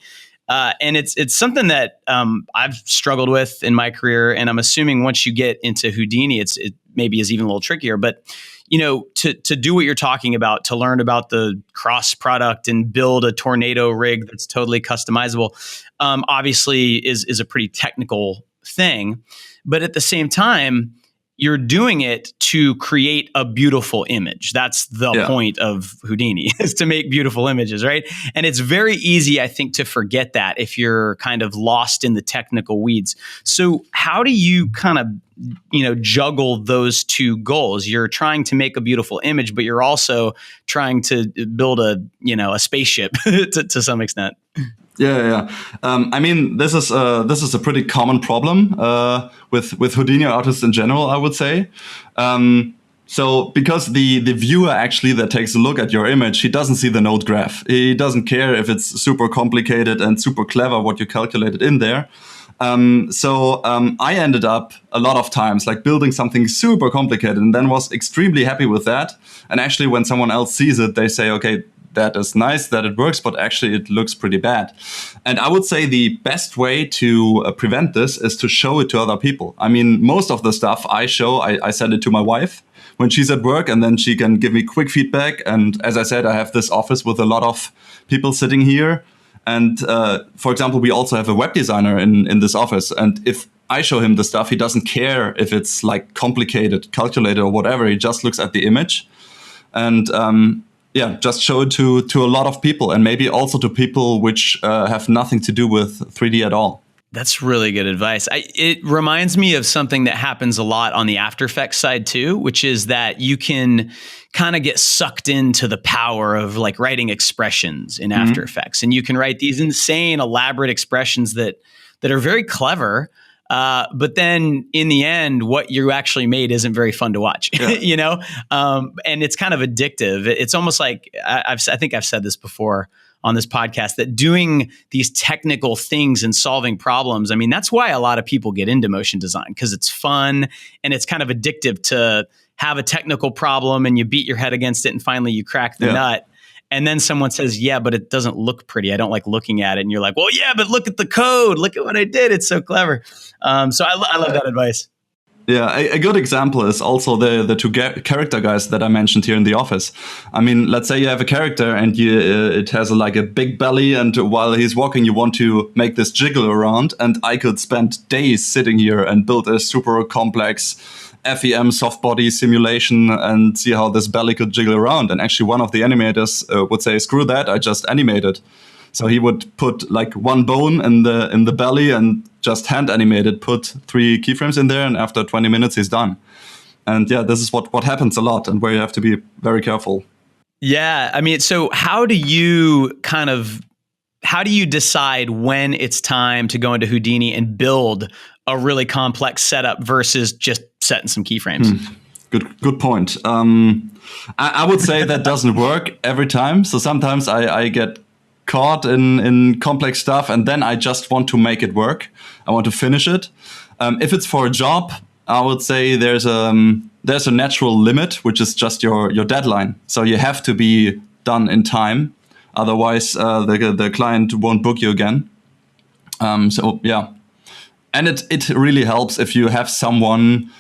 And it's something that I've struggled with in my career, and I'm assuming once you get into Houdini, it maybe is even a little trickier. But to do what you're talking about, to learn about the cross product and build a tornado rig that's totally customizable, obviously is a pretty technical thing. But at the same time, you're doing it to create a beautiful image. That's the point of Houdini, is to make beautiful images, right? And it's very easy, I think, to forget that if you're kind of lost in the technical weeds. So how do you kind of, juggle those two goals? You're trying to make a beautiful image, but you're also trying to build a spaceship to some extent. Yeah. I mean, this is a pretty common problem with Houdini artists in general, I would say. So because the viewer actually that takes a look at your image, he doesn't see the node graph. He doesn't care if it's super complicated and super clever what you calculated in there. I ended up a lot of times like building something super complicated and then was extremely happy with that. And actually when someone else sees it, they say, okay, that is nice that it works, but actually it looks pretty bad. And I would say the best way to prevent this is to show it to other people. I mean, most of the stuff I show, I send it to my wife when she's at work, and then she can give me quick feedback. And as I said, I have this office with a lot of people sitting here. And for example, we also have a web designer in this office. And if I show him the stuff, he doesn't care if it's like complicated, calculated or whatever. He just looks at the image and just show it to a lot of people, and maybe also to people which have nothing to do with 3D at all. That's really good advice. It reminds me of something that happens a lot on the After Effects side too, which is that you can kind of get sucked into the power of like writing expressions in After Effects. And you can write these insane, elaborate expressions that are very clever. But then in the end, what you actually made isn't very fun to watch, and it's kind of addictive. It's almost like I think I've said this before on this podcast, that doing these technical things and solving problems, I mean, that's why a lot of people get into motion design, because it's fun and it's kind of addictive to have a technical problem and you beat your head against it and finally you crack the nut. And then someone says, yeah, but it doesn't look pretty. I don't like looking at it. And you're like, well, yeah, but look at the code. Look at what I did. It's so clever. So I love that advice. Yeah, a good example is also the two character guys that I mentioned here in the office. I mean, let's say you have a character and it has like a big belly, and while he's walking, you want to make this jiggle around. And I could spend days sitting here and build a super complex FEM soft body simulation and see how this belly could jiggle around. And actually one of the animators would say, screw that, I just animate it. So he would put like one bone in the belly and just hand animate it, put 3 keyframes in there, and after 20 minutes he's done. And yeah, this is what happens a lot, and where you have to be very careful. Yeah, I mean, so how do you decide when it's time to go into Houdini and build a really complex setup versus just setting some keyframes? Good point. I would say that doesn't work every time. So sometimes I get caught in complex stuff, and then I just want to make it work. I want to finish it. If it's for a job, I would say there's a natural limit, which is just your deadline. So you have to be done in time. Otherwise, the client won't book you again. So yeah. And it really helps if you have someone.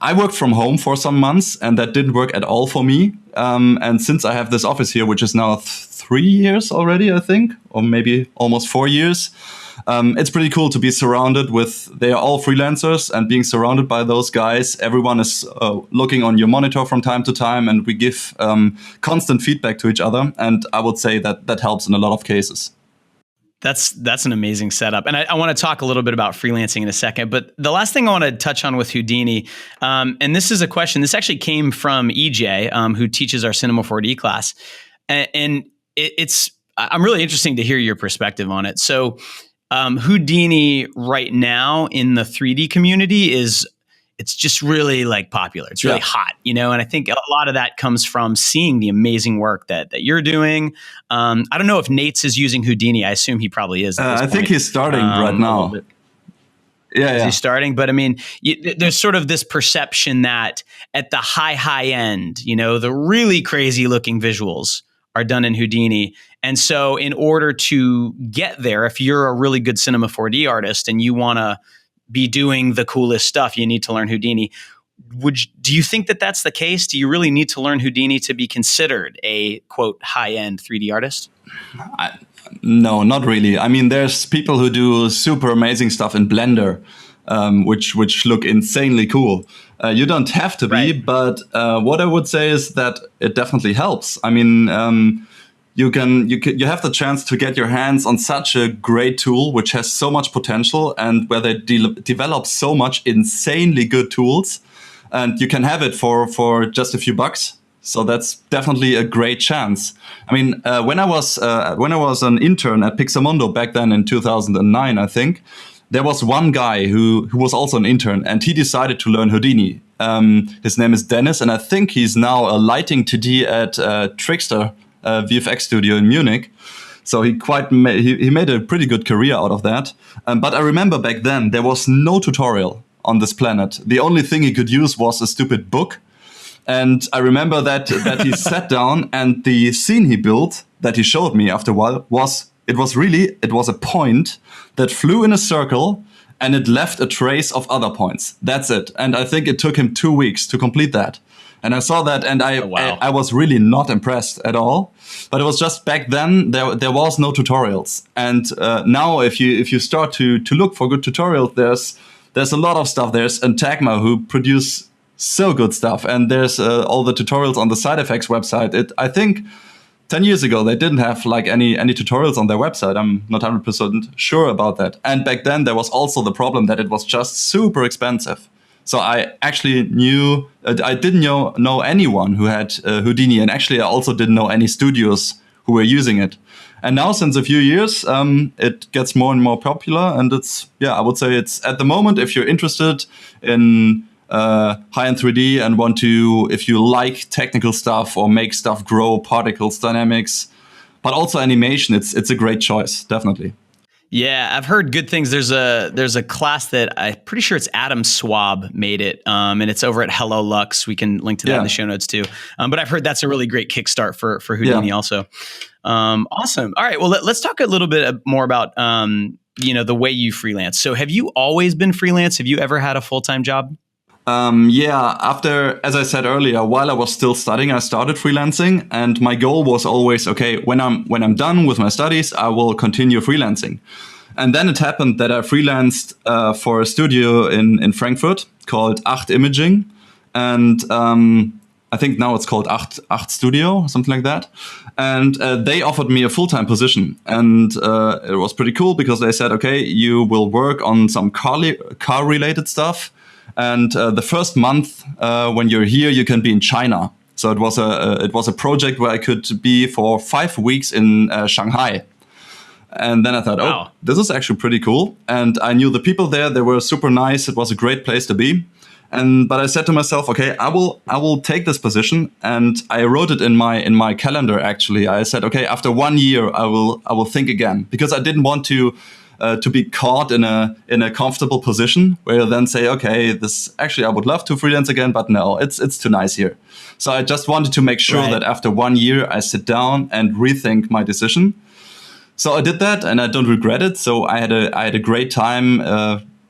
I worked from home for some months, and that didn't work at all for me. And since I have this office here, which is now 3 years already, I think, or maybe almost 4 years, it's pretty cool to be surrounded with, they are all freelancers, and being surrounded by those guys. Everyone is looking on your monitor from time to time, and we give constant feedback to each other. And I would say that helps in a lot of cases. That's an amazing setup. And I want to talk a little bit about freelancing in a second. But the last thing I want to touch on with Houdini, and this is a question, this actually came from EJ, who teaches our Cinema 4D class. And I'm really interested to hear your perspective on it. So Houdini right now in the 3D community it's just really like popular. It's really hot, and I think a lot of that comes from seeing the amazing work that you're doing. I don't know if Nate's is using Houdini. I assume he probably is. I think he's starting right now. Yeah. He's starting. But I mean, there's sort of this perception that at the high end, the really crazy looking visuals are done in Houdini. And so in order to get there, if you're a really good Cinema 4D artist and you want to be doing the coolest stuff, you need to learn Houdini. Do you think that that's the case? Do you really need to learn Houdini to be considered a, quote, high-end 3D artist? No, not really. I mean, there's people who do super amazing stuff in Blender, which look insanely cool. You don't have to be, right. But what I would say is that it definitely helps. I mean, you have the chance to get your hands on such a great tool, which has so much potential, and where they develop so much insanely good tools, and you can have it for just a few bucks. So that's definitely a great chance. I mean, when I was an intern at Pixamondo back then in 2009, I think, there was one guy who was also an intern, and he decided to learn Houdini. His name is Dennis, and I think he's now a lighting TD at Trickster VFX studio in Munich. So he made a pretty good career out of that. But I remember back then there was no tutorial on this planet. The only thing he could use was a stupid book. And I remember that he sat down, and the scene he built that he showed me after a while was a point that flew in a circle, and it left a trace of other points. That's it. And I think it took him 2 weeks to complete that. And I saw that, and I was really not impressed at all. But it was just back then there was no tutorials. And now if you start to look for good tutorials, there's a lot of stuff. There's Antagma, who produce so good stuff, and there's all the tutorials on the Side Effects website. I think 10 years ago they didn't have like any tutorials on their website. I'm not 100% sure about that. And back then there was also the problem that it was just super expensive. So I actually I didn't know anyone who had Houdini, and actually I also didn't know any studios who were using it. And now, since a few years, it gets more and more popular, and I would say it's at the moment, if you're interested in high-end 3D and if you like technical stuff or make stuff grow, particles, dynamics, but also animation, it's a great choice, definitely. Yeah, I've heard good things. There's a class that I'm pretty sure it's Adam Swab made it, and it's over at Hello Lux. We can link to that in the show notes too. But I've heard that's a really great kickstart for Houdini also. Awesome. All right, well, let's talk a little bit more about the way you freelance. So have you always been freelance? Have you ever had a full-time job? After, as I said earlier, while I was still studying, I started freelancing, and my goal was always, okay, when I'm done with my studies, I will continue freelancing. And then it happened that I freelanced for a studio in Frankfurt called 8 Imaging. And I think now it's called Acht Studio, something like that. And they offered me a full-time position. And it was pretty cool because they said, okay, you will work on some car-related stuff. And the first month when you're here, you can be in China. So it was a project where I could be for 5 weeks in Shanghai. And then I thought, wow. oh, this is actually pretty cool. And I knew the people there; they were super nice. It was a great place to be. But I said to myself, okay, I will take this position. And I wrote it in my calendar. Actually, I said, okay, after 1 year, I will think again, because I didn't want to be caught in a comfortable position where you then say, okay, this actually I would love to freelance again, but no, it's too nice here. So I just wanted to make sure that after 1 year I sit down and rethink my decision. So I did that, and I don't regret it. So I had a great time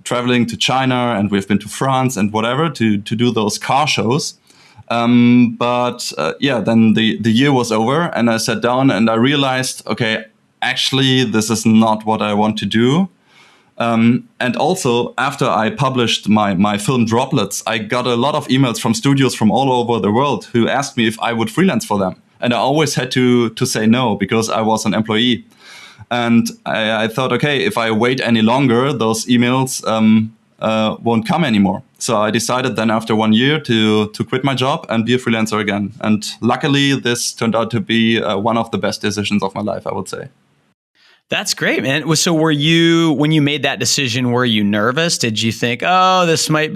traveling to China, and we've been to France and whatever to do those car shows. Then the year was over, and I sat down and I realized, okay, actually, this is not what I want to do. And also, after I published my film Droplets, I got a lot of emails from studios from all over the world who asked me if I would freelance for them. And I always had to say no, because I was an employee. And I thought, okay, if I wait any longer, those emails won't come anymore. So I decided then after 1 year to quit my job and be a freelancer again. And luckily, this turned out to be one of the best decisions of my life, I would say. That's great, man. So when you made that decision, were you nervous? Did you think, oh, this might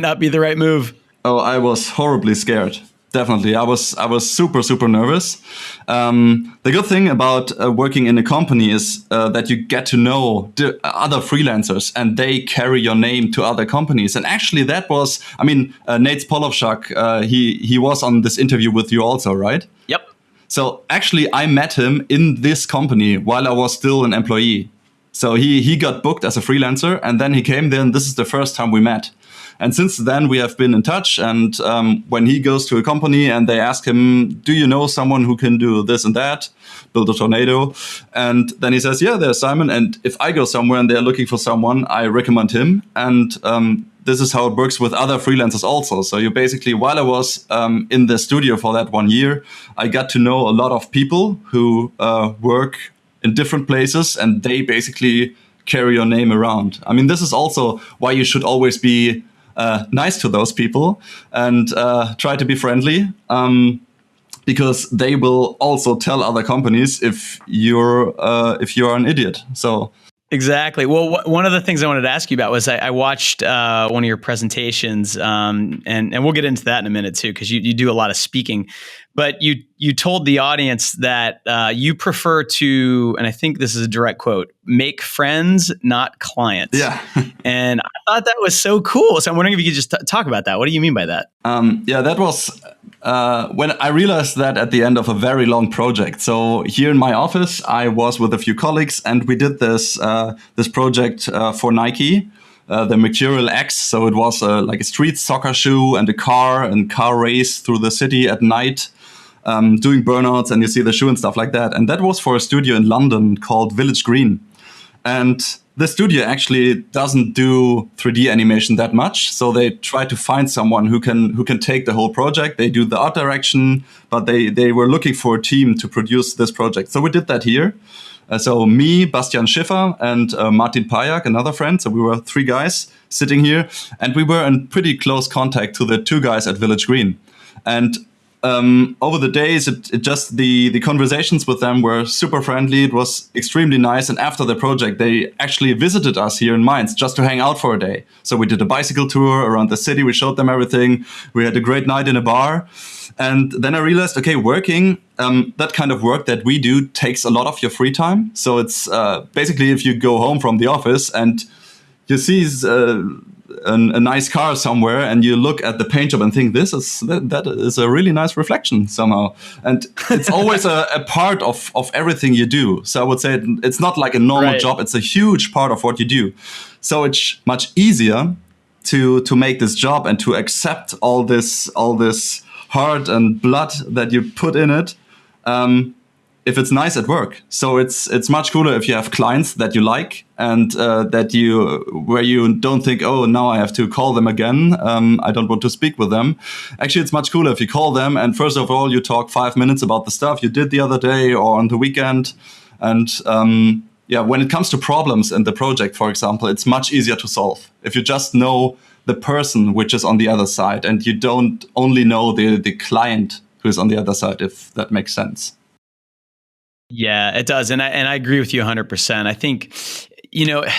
not be the right move? Oh, I was horribly scared. Definitely. I was super, super nervous. The good thing about working in a company is that you get to know the other freelancers, and they carry your name to other companies. And actually that was, Nate Polovchak, he was on this interview with you also, right? Yep. So actually I met him in this company while I was still an employee. So he got booked as a freelancer, and then he came there, and this is the first time we met. And since then, we have been in touch. And when he goes to a company and they ask him, do you know someone who can do this and that, build a tornado? And then he says, yeah, there's Simon. And if I go somewhere and they're looking for someone, I recommend him. And this is how it works with other freelancers also. So you basically, while I was in the studio for that 1 year, I got to know a lot of people who work in different places, and they basically carry your name around. I mean, this is also why you should always be nice to those people and try to be friendly, because they will also tell other companies if you're an idiot. So exactly. Well, one of the things I wanted to ask you about was I watched one of your presentations, and we'll get into that in a minute too, because you do a lot of speaking. But you told the audience that you prefer to, and I think this is a direct quote, make friends, not clients. Yeah. And I thought that was so cool. So I'm wondering if you could just talk about that. What do you mean by that? That was when I realized that at the end of a very long project. So here in my office, I was with a few colleagues, and we did this project for Nike. The Mercurial X. So it was like a street soccer shoe and a car race through the city at night, doing burnouts, and you see the shoe and stuff like that. And that was for a studio in London called Village Green. And the studio actually doesn't do 3D animation that much. So they try to find someone who can take the whole project. They do the art direction, but they were looking for a team to produce this project. So we did that here. So me, Bastian Schiffer, and Martin Pajak, another friend. So we were 3 guys sitting here, and we were in pretty close contact to the 2 guys at Village Green. And over the days, the conversations with them were super friendly. It was extremely nice. And after the project, they actually visited us here in Mainz just to hang out for a day. So we did a bicycle tour around the city. We showed them everything. We had a great night in a bar. And then I realized, okay, working, that kind of work that we do takes a lot of your free time. So it's basically if you go home from the office and you see a nice car somewhere and you look at the paint job and think that is a really nice reflection somehow. And it's always a part of everything you do. So I would say it's not like a normal job. It's a huge part of what you do. So it's much easier to make this job and to accept all this heart and blood that you put in it, if it's nice at work. So it's much cooler if you have clients that you like and where you don't think, oh, now I have to call them again. I don't want to speak with them. Actually, it's much cooler if you call them and first of all, you talk 5 minutes about the stuff you did the other day or on the weekend. And when it comes to problems in the project, for example, it's much easier to solve if you just know the person which is on the other side and you don't only know the client who is on the other side, if that makes sense. Yeah, it does. And I agree with you 100%. I think,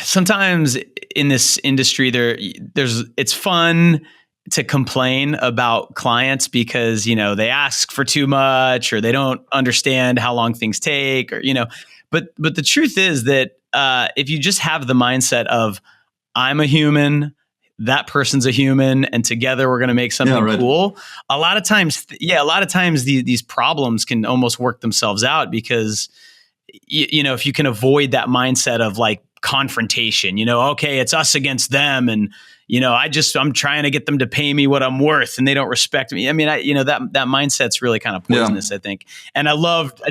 sometimes in this industry, it's fun to complain about clients because, they ask for too much or they don't understand how long things take or, but the truth is that if you just have the mindset of I'm a human, that person's a human, and together we're going to make something cool. A lot of times, these problems can almost work themselves out because, if you can avoid that mindset of like confrontation, okay, it's us against them, and I'm trying to get them to pay me what I'm worth, and they don't respect me. I mean, that mindset's really kind of poisonous, I think. And I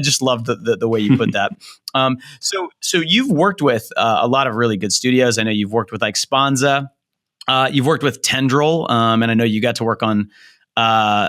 just loved the way you put that. So you've worked with a lot of really good studios. I know you've worked with like Sponza. You've worked with Tendril, and I know you got to work on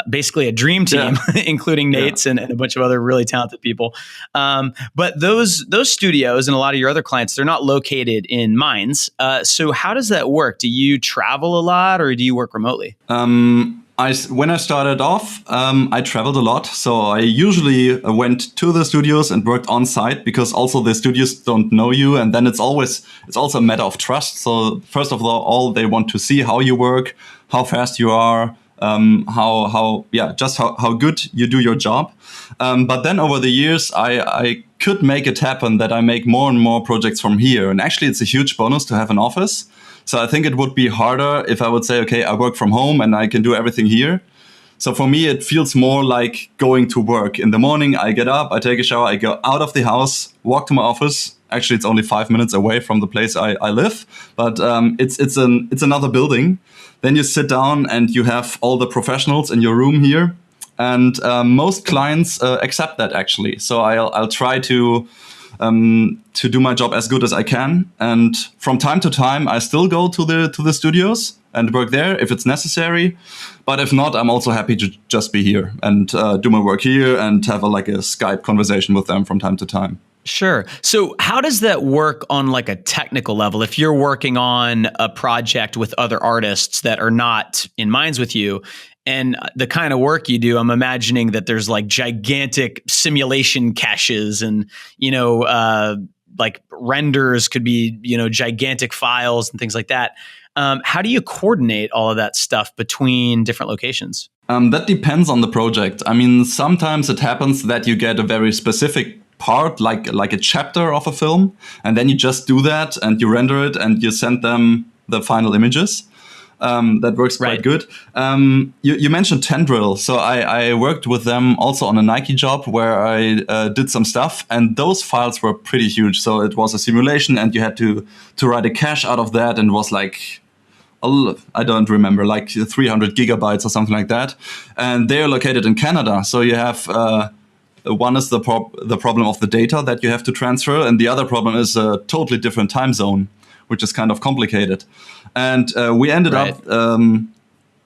basically a dream team, including Nate's and a bunch of other really talented people. But those studios and a lot of your other clients, they're not located in Mainz. So how does that work? Do you travel a lot or do you work remotely? When I started off, I traveled a lot. So I usually went to the studios and worked on site because also the studios don't know you. And then it's also a matter of trust. So first of all, they want to see how you work, how fast you are, how good you do your job. But then over the years, I could make it happen that I make more and more projects from here. And actually, it's a huge bonus to have an office. So I think it would be harder if I would say, okay, I work from home and I can do everything here. So for me, it feels more like going to work. In the morning, I get up, I take a shower, I go out of the house, walk to my office. Actually, it's only 5 minutes away from the place I live, but it's another building. Then you sit down and you have all the professionals in your room here. And most clients accept that, actually. So I'll try to do my job as good as I can. And from time to time, I still go to the studios and work there if it's necessary. But if not, I'm also happy to just be here and do my work here and have a Skype conversation with them from time to time. Sure. So how does that work on like a technical level? If you're working on a project with other artists that are not in Mainz with you, and the kind of work you do, I'm imagining that there's like gigantic simulation caches and, like renders could be, gigantic files and things like that. How do you coordinate all of that stuff between different locations? That depends on the project. I mean, sometimes it happens that you get a very specific part, like a chapter of a film, and then you just do that and you render it and you send them the final images. That works quite good. You mentioned Tendril. So I worked with them also on a Nike job where I did some stuff, and those files were pretty huge. So it was a simulation and you had to write a cache out of that, and it was like, I don't remember, like 300 gigabytes or something like that. And they're located in Canada. So you have one is the problem of the data that you have to transfer, and the other problem is a totally different time zone, which is kind of complicated. And we ended up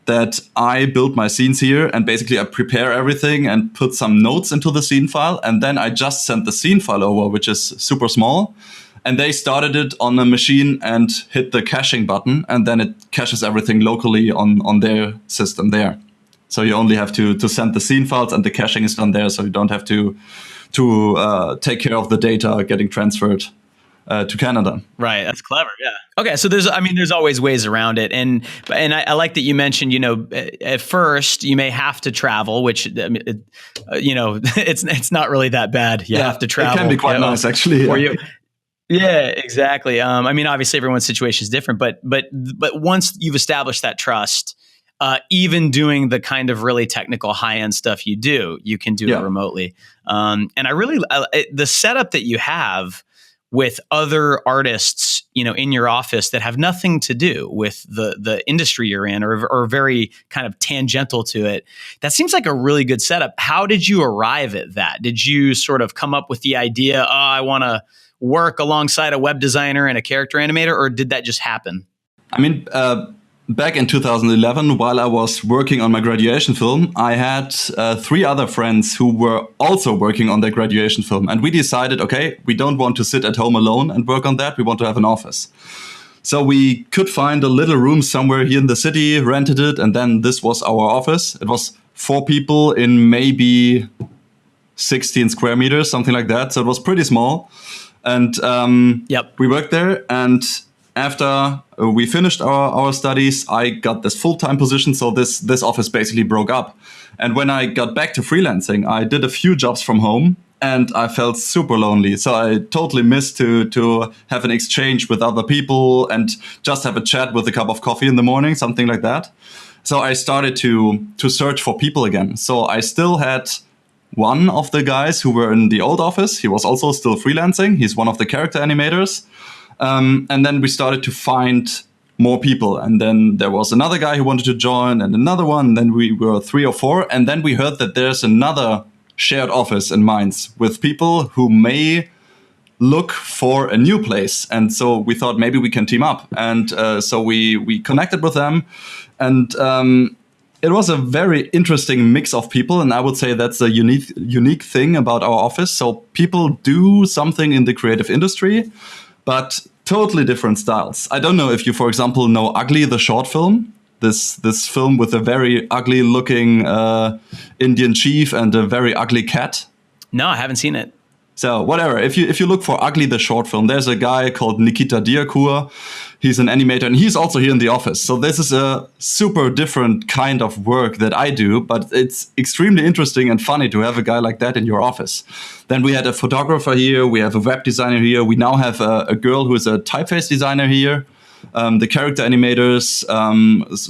that I built my scenes here, and basically I prepare everything and put some notes into the scene file, and then I just sent the scene file over, which is super small. And they started it on a machine and hit the caching button, and then it caches everything locally on their system there. So you only have to send the scene files, and the caching is done there, so you don't have to take care of the data getting transferred to Canada. Right. That's clever. Yeah. Okay. So there's always ways around it. And I like that you mentioned, at first you may have to travel, which, it's not really that bad. You have to travel. It can be quite nice, actually. Yeah, exactly. Obviously everyone's situation is different, but once you've established that trust, even doing the kind of really technical high-end stuff you do, you can do it remotely. And I really, the setup that you have with other artists, in your office that have nothing to do with the industry you're in or very kind of tangential to it. That seems like a really good setup. How did you arrive at that? Did you sort of come up with the idea, I want to work alongside a web designer and a character animator, or did that just happen? I mean, back in 2011, while I was working on my graduation film, I had 3 other friends who were also working on their graduation film. And we decided, okay, we don't want to sit at home alone and work on that. We want to have an office. So we could find a little room somewhere here in the city, rented it, and then this was our office. It was 4 people in maybe 16 square meters, something like that. So it was pretty small. And we worked there, and after we finished our studies, I got this full-time position. So this office basically broke up. And when I got back to freelancing, I did a few jobs from home and I felt super lonely. So I totally missed to have an exchange with other people and just have a chat with a cup of coffee in the morning, something like that. So I started to search for people again. So I still had one of the guys who were in the old office. He was also still freelancing. He's one of the character animators. And then we started to find more people. And then there was another guy who wanted to join and another one. And then we were 3 or 4. And then we heard that there's another shared office in Mainz with people who may look for a new place. And so we thought maybe we can team up. And so we connected with them. And it was a very interesting mix of people. And I would say that's a unique thing about our office. So people do something in the creative industry, but totally different styles. I don't know if you, for example, know Ugly, the short film. This film with a very ugly looking Indian chief and a very ugly cat. No, I haven't seen it. So whatever, if you look for Ugly, the short film, there's a guy called Nikita Diakur. He's an animator and he's also here in the office. So this is a super different kind of work that I do, but it's extremely interesting and funny to have a guy like that in your office. Then we had a photographer here. We have a web designer here. We now have a girl who is a typeface designer here. The character animators,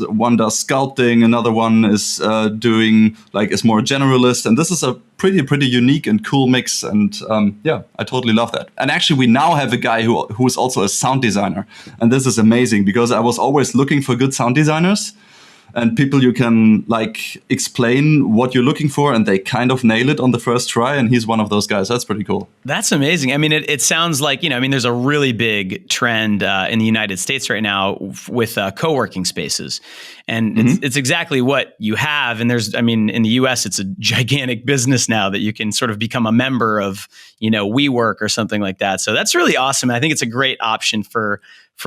one does sculpting, another one is doing is more generalist, and this is a pretty unique and cool mix. And I totally love that. And actually, we now have a guy who is also a sound designer, and this is amazing because I was always looking for good sound designers and people you can explain what you're looking for, and they kind of nail it on the first try. And he's one of those guys. That's pretty cool. That's amazing. I mean, it sounds like, there's a really big trend in the United States right now with co-working spaces. And it's exactly what you have. And in the US, it's a gigantic business now that you can sort of become a member of, WeWork or something like that. So that's really awesome. I think it's a great option for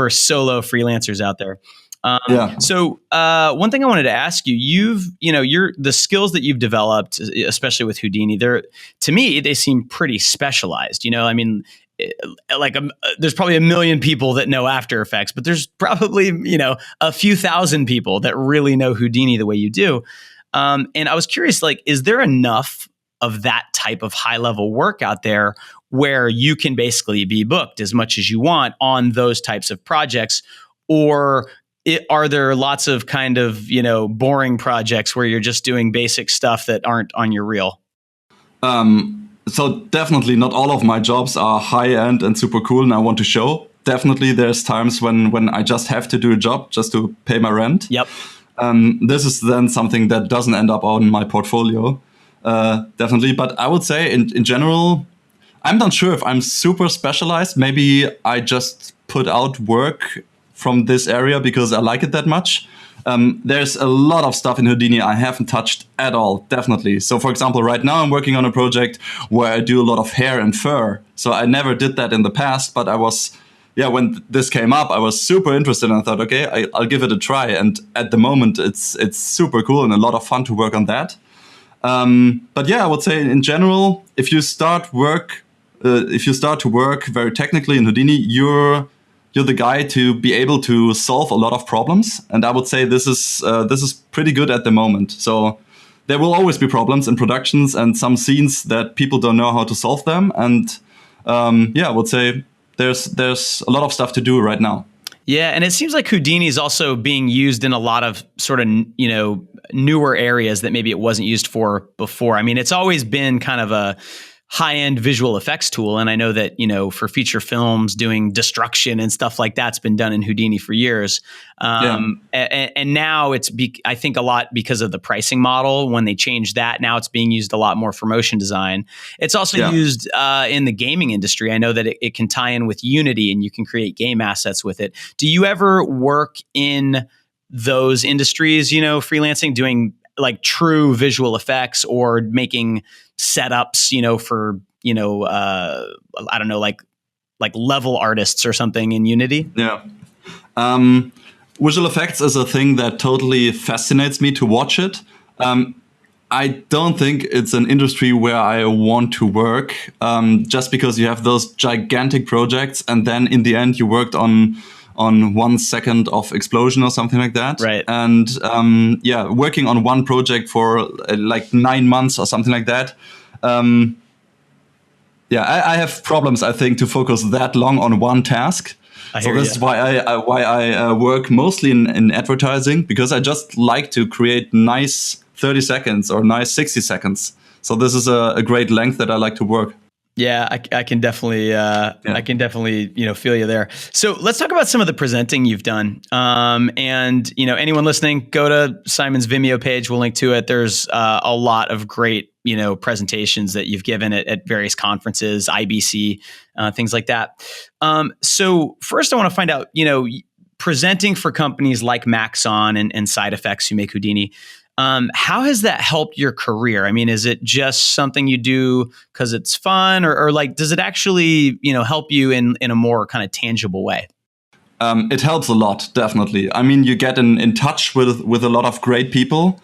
solo freelancers out there. So one thing I wanted to ask you, the skills that you've developed, especially with Houdini, to me, they seem pretty specialized. There's probably 1 million people that know After Effects, but there's probably, a few thousand people that really know Houdini the way you do. And I was curious, is there enough of that type of high level work out there where you can basically be booked as much as you want on those types of projects? Or are there lots of kind of, boring projects where you're just doing basic stuff that aren't on your reel? So definitely not all of my jobs are high end and super cool and I want to show. Definitely there's times when I just have to do a job just to pay my rent. Yep. This is then something that doesn't end up on my portfolio. Definitely. But I would say in general, I'm not sure if I'm super specialized. Maybe I just put out work from this area because I like it that much. There's a lot of stuff in Houdini I haven't touched at all, definitely. So for example, right now I'm working on a project where I do a lot of hair and fur. So I never did that in the past, but I was, when this came up, I was super interested and I thought, okay, I'll give it a try. And at the moment it's super cool and a lot of fun to work on that. But I would say in general, if you start to work very technically in Houdini, you're the guy to be able to solve a lot of problems. And I would say this is pretty good at the moment. So there will always be problems in productions and some scenes that people don't know how to solve them. And I would say there's a lot of stuff to do right now. Yeah, and it seems like Houdini is also being used in a lot of sort of, newer areas that maybe it wasn't used for before. I mean, it's always been kind of a high-end visual effects tool. And I know that, for feature films, doing destruction and stuff like that's been done in Houdini for years. And now I think a lot because of the pricing model. When they changed that, now it's being used a lot more for motion design. It's also used in the gaming industry. I know that it can tie in with Unity and you can create game assets with it. Do you ever work in those industries, freelancing, doing like true visual effects or making setups, for, I don't know, like level artists or something in Unity? Yeah. Visual effects is a thing that totally fascinates me to watch it. I don't think it's an industry where I want to work, just because you have those gigantic projects and then in the end you worked on 1 second of explosion or something like that. Right. And working on one project for like 9 months or something like that. I have problems, I think, to focus that long on one task. So this is why I work mostly in advertising, because I just like to create nice 30 seconds or nice 60 seconds. So this is a great length that I like to work. Yeah, I can definitely, feel you there. So let's talk about some of the presenting you've done. And anyone listening, go to Simon's Vimeo page. We'll link to it. There's a lot of great, presentations that you've given at various conferences, IBC, things like that. So first, I want to find out, presenting for companies like Maxon and Side Effects who make Houdini. How has that helped your career? I mean, is it just something you do because it's fun, or like, does it actually, help you in a more kind of tangible way? It helps a lot, definitely. I mean, you get in touch with a lot of great people.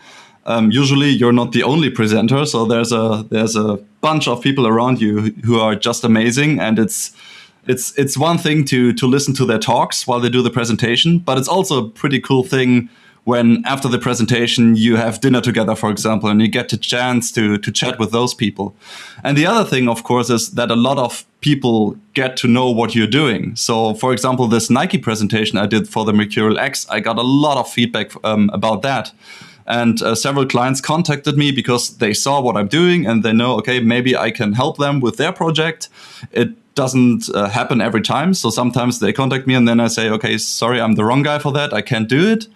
Usually, you're not the only presenter, so there's a bunch of people around you who are just amazing, and it's one thing to listen to their talks while they do the presentation, but it's also a pretty cool thing when after the presentation you have dinner together, for example, and you get the chance to chat with those people. And the other thing, of course, is that a lot of people get to know what you're doing. So, for example, this Nike presentation I did for the Mercurial X, I got a lot of feedback about that. And several clients contacted me because they saw what I'm doing and they know, okay, maybe I can help them with their project. It doesn't happen every time. So sometimes they contact me and then I say, okay, sorry, I'm the wrong guy for that. I can't do it.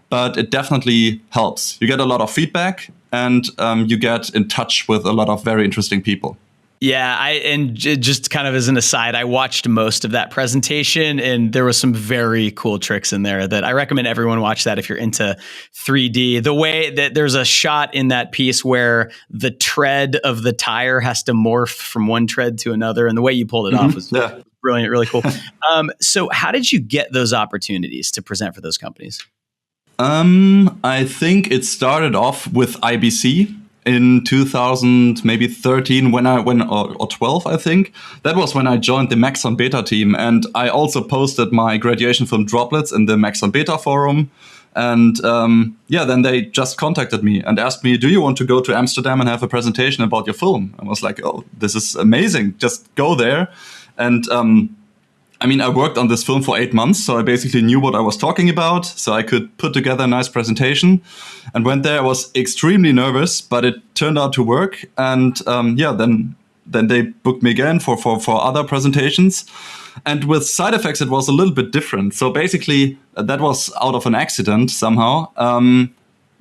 But it definitely helps. You get a lot of feedback and you get in touch with a lot of very interesting people. Yeah, just kind of as an aside, I watched most of that presentation and there was some very cool tricks in there that I recommend everyone watch that if you're into 3D. The way that there's a shot in that piece where the tread of the tire has to morph from one tread to another, and the way you pulled it off was brilliant, really cool. So how did you get those opportunities to present for those companies? I think it started off with IBC in 2000, maybe 13, or 12, I think. That was when I joined the Maxon Beta team, and I also posted my graduation film droplets in the Maxon Beta forum. And then they just contacted me and asked me, do you want to go to Amsterdam and have a presentation about your film? I was like, oh, this is amazing. Just go there. And I worked on this film for 8 months, so I basically knew what I was talking about, so I could put together a nice presentation. And went there, I was extremely nervous, but it turned out to work. And then they booked me again for other presentations. And with Side Effects, it was a little bit different. So basically, that was out of an accident somehow.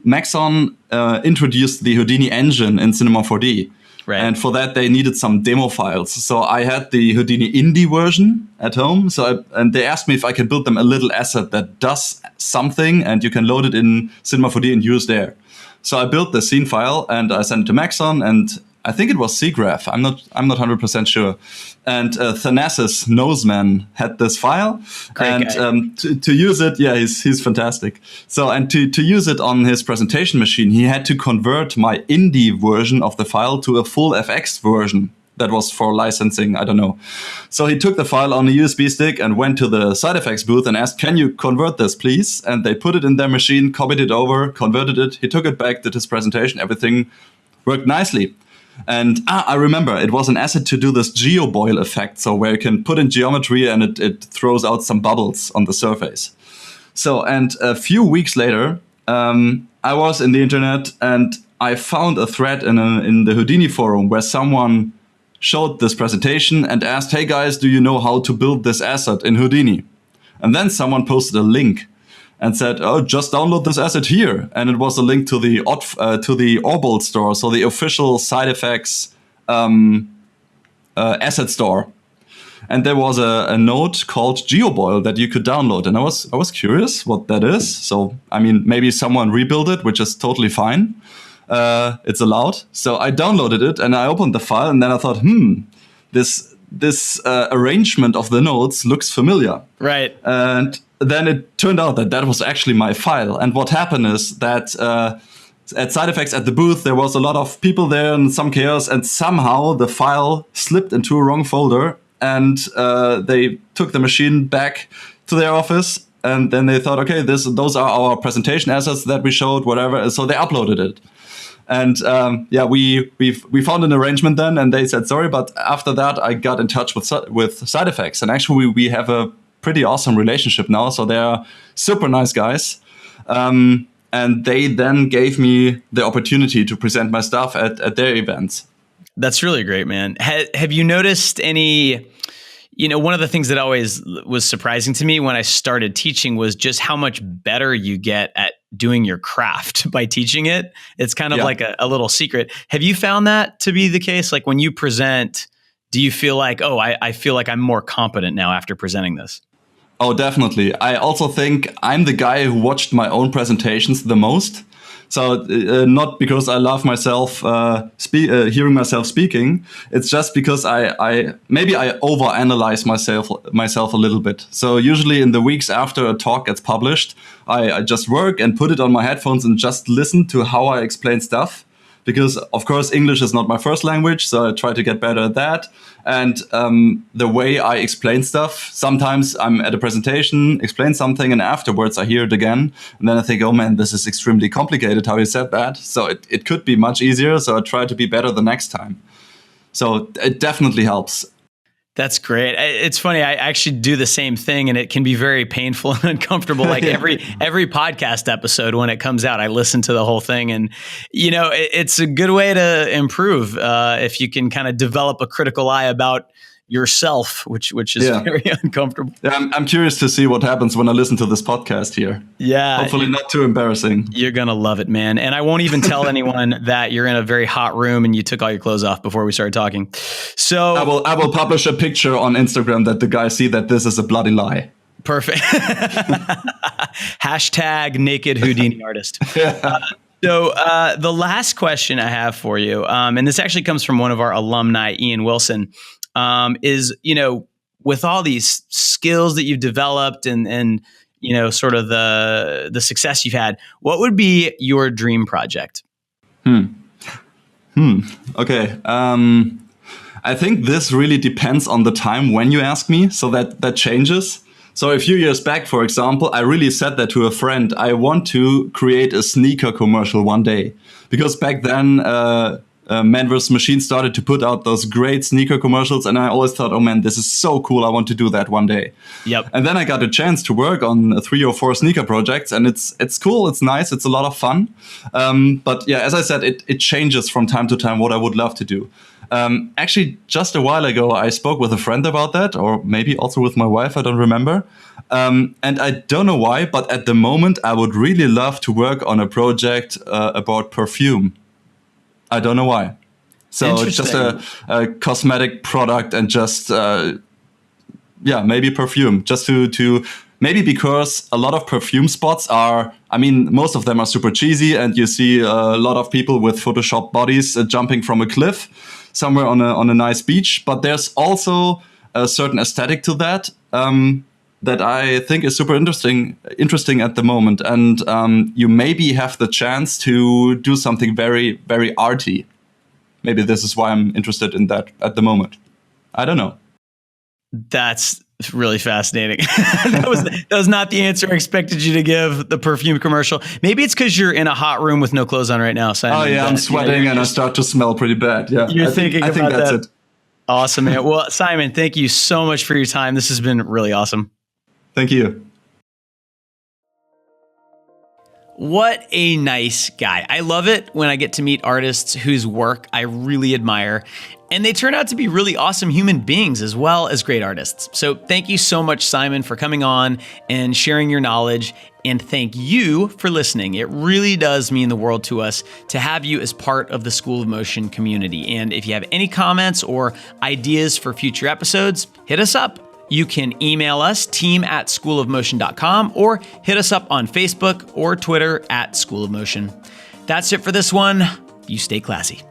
Maxon introduced the Houdini engine in Cinema 4D. Right. And for that, they needed some demo files. So I had the Houdini Indie version at home. And they asked me if I can build them a little asset that does something, and you can load it in Cinema 4D and use there. So I built the scene file and I sent it to Maxon, and I think it was Seagraph. I'm not 100% sure. And Thanasis Noseman had this file. Great and to use it, he's fantastic. So, and to use it on his presentation machine, he had to convert my indie version of the file to a full FX version. That was for licensing, I don't know. So he took the file on a USB stick and went to the Side Effects booth and asked, can you convert this, please? And they put it in their machine, copied it over, converted it. He took it back, did his presentation, everything worked nicely. And I remember it was an asset to do this GeoBoil effect, so where you can put in geometry and it throws out some bubbles on the surface. So, and a few weeks later, I was in the internet and I found a thread in the Houdini forum where someone showed this presentation and asked, hey guys, do you know how to build this asset in Houdini? And then someone posted a link and said, oh, just download this asset here. And it was a link to the Orbol store, so the official side effects asset store. And there was a node called GeoBoil that you could download. And I was curious what that is. So, I mean, maybe someone rebuilt it, which is totally fine. It's allowed. So I downloaded it and I opened the file. And then I thought, this arrangement of the nodes looks familiar. Right. And then it turned out that was actually my file. And what happened is that at Side Effects at the booth, there was a lot of people there and some chaos. And somehow the file slipped into a wrong folder. And they took the machine back to their office, and then they thought, okay, those are our presentation assets that we showed, whatever. So they uploaded it, and we found an arrangement then, and they said sorry. But after that, I got in touch with Side Effects, and actually we have a pretty awesome relationship now. So they're super nice guys, and they then gave me the opportunity to present my stuff at their events. That's really great, man. Have you noticed any, one of the things that always was surprising to me when I started teaching was just how much better you get at doing your craft by teaching it. It's kind of like a little secret. Have you found that to be the case? Like when you present, do you feel like, oh, I feel like I'm more competent now after presenting this? Oh, definitely. I also think I'm the guy who watched my own presentations the most. So not because I love myself hearing myself speaking. It's just because I maybe overanalyze myself a little bit. So usually in the weeks after a talk gets published, I just work and put it on my headphones and just listen to how I explain stuff. Because of course English is not my first language, so I try to get better at that. And the way I explain stuff, sometimes I'm at a presentation, explain something, and afterwards I hear it again. And then I think, oh man, this is extremely complicated how you said that. So it could be much easier. So I try to be better the next time. So it definitely helps. That's great. It's funny. I actually do the same thing, and it can be very painful and uncomfortable. Like every podcast episode when it comes out, I listen to the whole thing, and it's a good way to improve if you can kind of develop a critical eye about yourself, which is very uncomfortable. Yeah, I'm curious to see what happens when I listen to this podcast here. Yeah. Hopefully not too embarrassing. You're going to love it, man. And I won't even tell anyone that you're in a very hot room and you took all your clothes off before we started talking. So I will publish a picture on Instagram that the guys see that this is a bloody lie. Perfect. Hashtag naked Houdini artist. So the last question I have for you, and this actually comes from one of our alumni, Ian Wilson, is, with all these skills that you've developed and sort of the success you've had, what would be your dream project? Okay. I think this really depends on the time when you ask me. So that changes. So a few years back, for example, I really said that to a friend. I want to create a sneaker commercial one day, because back then, Man vs. Machine started to put out those great sneaker commercials. And I always thought, oh man, this is so cool. I want to do that one day. Yep. And then I got a chance to work on 3 or 4 sneaker projects, and it's cool. It's nice. It's a lot of fun. But yeah, as I said, it changes from time to time what I would love to do. Actually, just a while ago, I spoke with a friend about that, or maybe also with my wife. I don't remember. And I don't know why, but at the moment, I would really love to work on a project about perfume. I don't know why. So it's just a cosmetic product and just, maybe perfume. Just to maybe because a lot of perfume spots most of them are super cheesy, and you see a lot of people with Photoshop bodies jumping from a cliff somewhere on a nice beach. But there's also a certain aesthetic to that that I think is super interesting at the moment. And you maybe have the chance to do something very, very arty. Maybe this is why I'm interested in that at the moment. I don't know. That's really fascinating. that was not the answer I expected you to give, the perfume commercial. Maybe it's because you're in a hot room with no clothes on right now, Simon. Oh yeah, I'm sweating and I start to smell pretty bad. Yeah, I think that's it. Awesome, man. Well, Simon, thank you so much for your time. This has been really awesome. Thank you. What a nice guy. I love it when I get to meet artists whose work I really admire, and they turn out to be really awesome human beings as well as great artists. So thank you so much, Simon, for coming on and sharing your knowledge. And thank you for listening. It really does mean the world to us to have you as part of the School of Motion community. And if you have any comments or ideas for future episodes, hit us up. You can email us, team@schoolofmotion.com, or hit us up on Facebook or Twitter @School of Motion. That's it for this one. You stay classy.